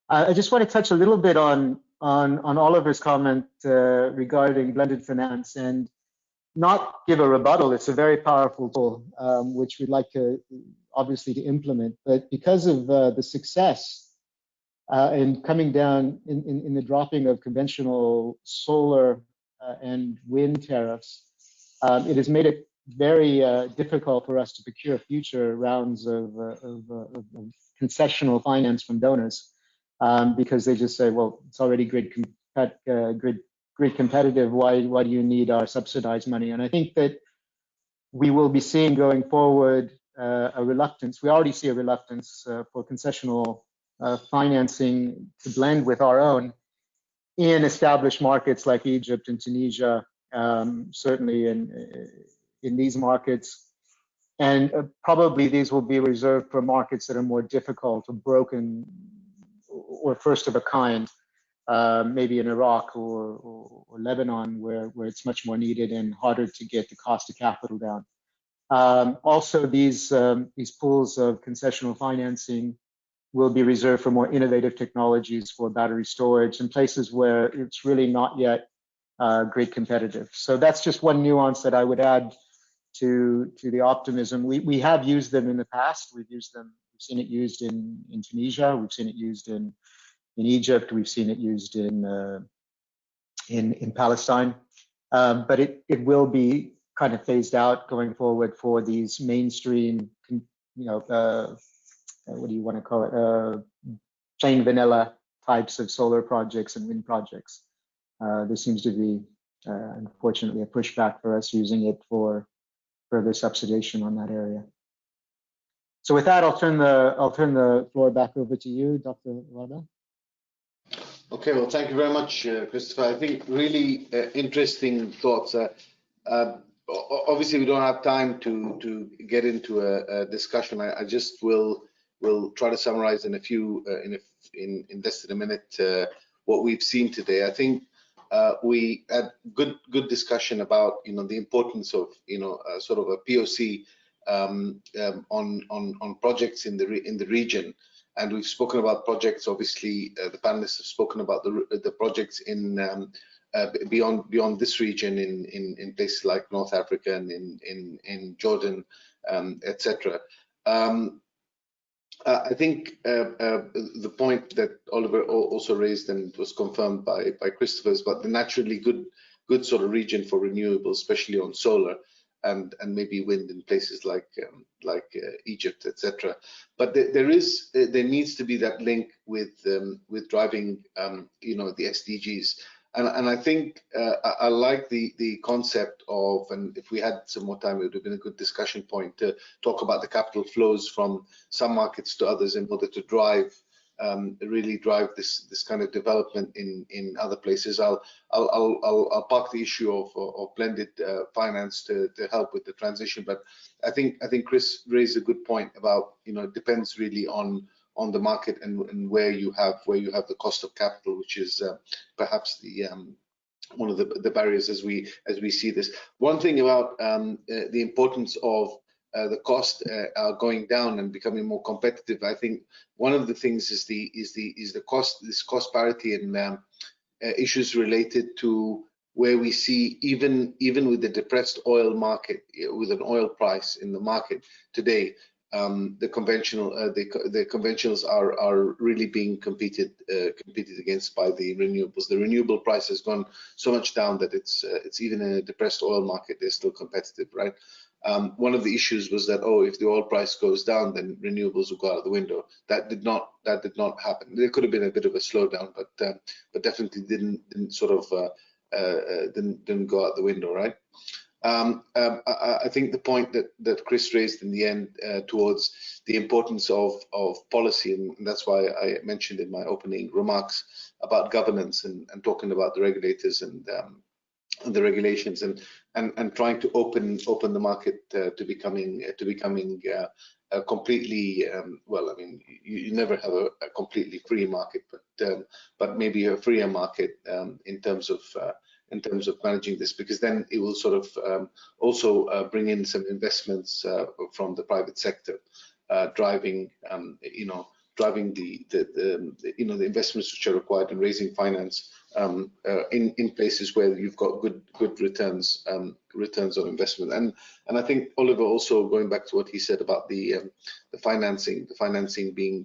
M: I just want to touch a little bit on Oliver's comment regarding blended finance and not give a rebuttal. It's a very powerful tool, which we'd like to obviously to implement, but because of the success in coming down in the dropping of conventional solar and wind tariffs, it has made it very difficult for us to procure future rounds of concessional finance from donors, because they just say, well, it's already grid competitive. Why do you need our subsidized money? And I think that we will be seeing going forward a reluctance. We already see a reluctance for concessional financing to blend with our own in established markets like Egypt and Tunisia, certainly in these markets. And probably these will be reserved for markets that are more difficult or broken or first of a kind. maybe in Iraq or Lebanon, where it's much more needed and harder to get the cost of capital down. Also, these pools of concessional financing will be reserved for more innovative technologies for battery storage in places where it's really not yet great competitive. So that's just one nuance that I would add to the optimism. We have used them in the past. We've seen it used in Tunisia. We've seen it used in Egypt. We've seen it used in Palestine. But it will be kind of phased out going forward for these mainstream, what do you want to call it? Plain vanilla types of solar projects and wind projects. There seems to be, unfortunately, a pushback for us using it for further subsidization on that area. So with that, I'll turn the floor back over to you, Dr. Wada.
J: Okay, well, thank you very much, Christopher. I think really interesting thoughts. Obviously, we don't have time to get into a discussion. I just will try to summarize in a few in less than a minute what we've seen today. I think we had good discussion about the importance of sort of a POC on projects in the region, and we've spoken about projects. Obviously, the panelists have spoken about the projects in beyond this region in places like North Africa and in Jordan, etc. I think the point that Oliver also raised and was confirmed by Christopher is about the naturally good sort of region for renewables, especially on solar and maybe wind in places like Egypt, etc. But there needs to be that link with driving the SDGs. And I think I like the concept of, and if we had some more time, it would have been a good discussion point to talk about the capital flows from some markets to others in order to really drive this kind of development in other places. I'll park the issue of blended finance to help with the transition, but I think Chris raised a good point about it depends really on the market and where you have the cost of capital, which is perhaps the one of the barriers as we see this. One thing about the importance of the cost going down and becoming more competitive, I think one of the things is the cost parity and issues related to where we see even with the depressed oil market, with an oil price in the market today, the conventionals are really being competed against by the renewables. The renewable price has gone so much down that it's even in a depressed oil market, they're still competitive, right? One of the issues was that if the oil price goes down, then renewables will go out the window. That did not happen. There could have been a bit of a slowdown, but definitely didn't sort of didn't go out the window, right? I think the point that Chris raised in the end towards the importance of policy, and that's why I mentioned in my opening remarks about governance and talking about the regulators and the regulations and trying to open the market to becoming completely well. I mean, you never have a completely free market, but maybe a freer market in terms of managing this, because then it will sort of also bring in some investments from the private sector, driving the investments which are required in raising finance in places where you've got good returns on investment. And I think Oliver also, going back to what he said about the financing being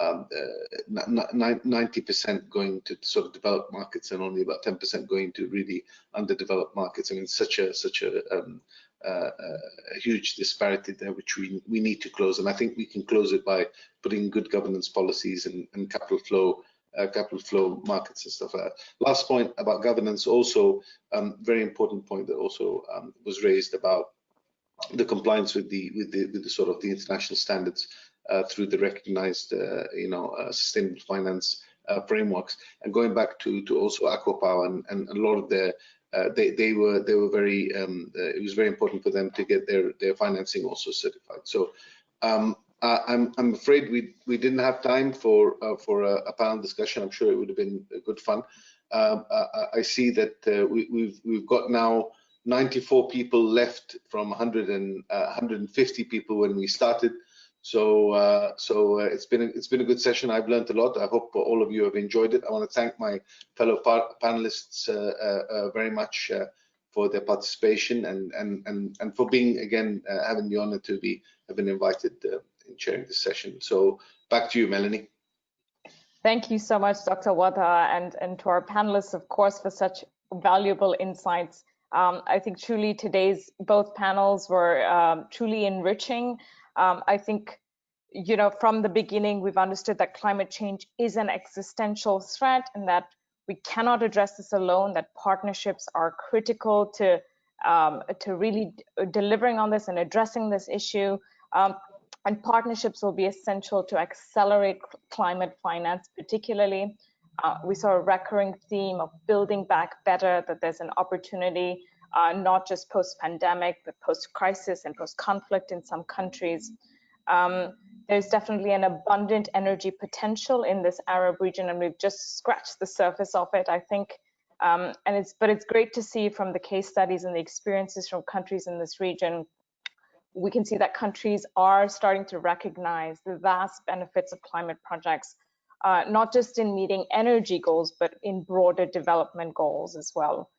J: 90% going to sort of developed markets and only about 10% going to really underdeveloped markets. I mean, such a huge disparity there, which we need to close. And I think we can close it by putting good governance policies and capital flow markets and stuff. Last point about governance, also very important point that also was raised about the compliance with the sort of the international standards through the recognized sustainable finance frameworks. And going back to also Aquapower and a lot of their they were very it was very important for them to get their financing also certified. So I'm afraid we didn't have time for a panel discussion. I'm sure it would have been good fun. I see that we've got now 94 people left from 150 people when we started. So it's been a good session. I've learned a lot. I hope all of you have enjoyed it. I want to thank my fellow panelists very much for their participation and for being again having the honor to have been invited in chairing this session. So back to you, Melanie.
B: Thank you so much, Dr. Wada, and to our panelists, of course, for such valuable insights. I think truly today's both panels were truly enriching. I think, you know, from the beginning, we've understood that climate change is an existential threat and that we cannot address this alone, that partnerships are critical to really delivering on this and addressing this issue. And partnerships will be essential to accelerate climate finance, particularly. We saw a recurring theme of building back better, that there's an opportunity, not just post-pandemic, but post-crisis and post-conflict in some countries. There's definitely an abundant energy potential in this Arab region, and we've just scratched the surface of it, I think. But it's great to see from the case studies and the experiences from countries in this region. We can see that countries are starting to recognize the vast benefits of climate projects, not just in meeting energy goals, but in broader development goals as well.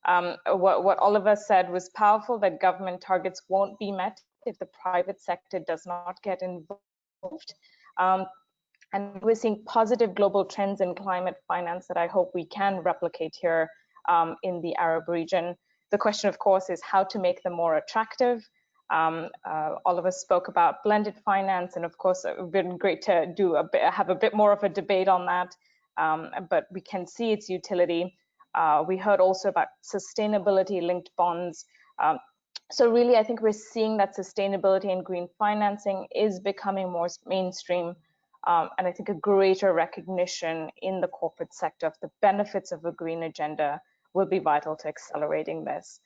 B: What Oliver said was powerful, that government targets won't be met if the private sector does not get involved. And we're seeing positive global trends in climate finance that I hope we can replicate here in the Arab region. The question, of course, is how to make them more attractive. All of us spoke about blended finance, and of course, it would been great to have a bit more of a debate on that, but we can see its utility. We heard also about sustainability-linked bonds. So really, I think we're seeing that sustainability and green financing is becoming more mainstream, and I think a greater recognition in the corporate sector of the benefits of a green agenda will be vital to accelerating this.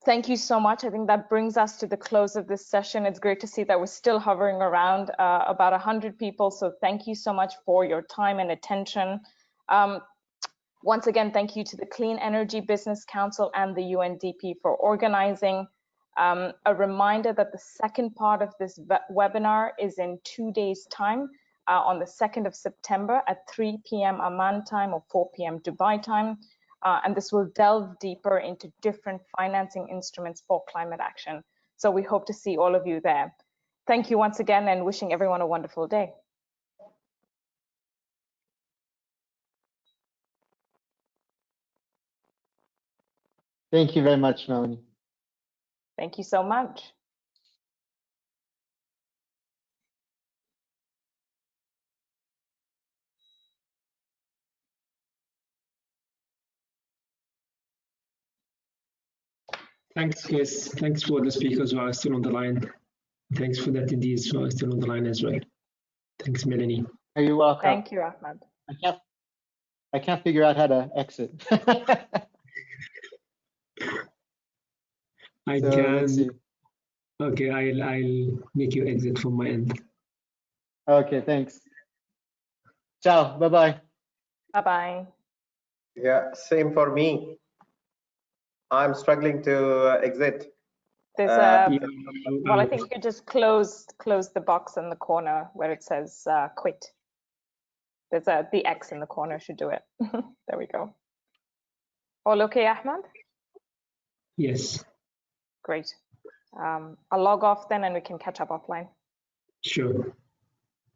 B: Thank you so much. I think that brings us to the close of this session. It's great to see that we're still hovering around about 100 people. So thank you so much for your time and attention. Once again, thank you to the Clean Energy Business Council and the UNDP for organizing. A reminder that the second part of this webinar is in 2 days' time on the 2nd of September at 3 p.m. Amman time or 4 p.m. Dubai time. And this will delve deeper into different financing instruments for climate action. So we hope to see all of you there. Thank you once again, and wishing everyone a wonderful day.
M: Thank you very much, Melanie.
B: Thank you so much.
A: Thanks, Chris. Thanks for the speakers who are still on the line. Thanks for the attendees who are still on the line as well. Thanks, Melanie.
M: You're welcome.
B: Thank you, Ahmed.
M: I can't figure out how to exit.
A: I can. Okay, I'll make you exit from my end.
M: Okay, thanks. Ciao. Bye-bye.
B: Bye-bye.
K: Yeah, same for me. I'm struggling to exit.
B: There's well, I think you could just close the box in the corner where it says quit. There's the X in the corner should do it. There we go. All okay, Ahmed?
A: Yes.
B: Great. I'll log off then and we can catch up offline.
A: Sure.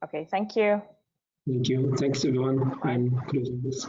B: Okay, thank you.
A: Thank you. Thanks, everyone. I'm closing this.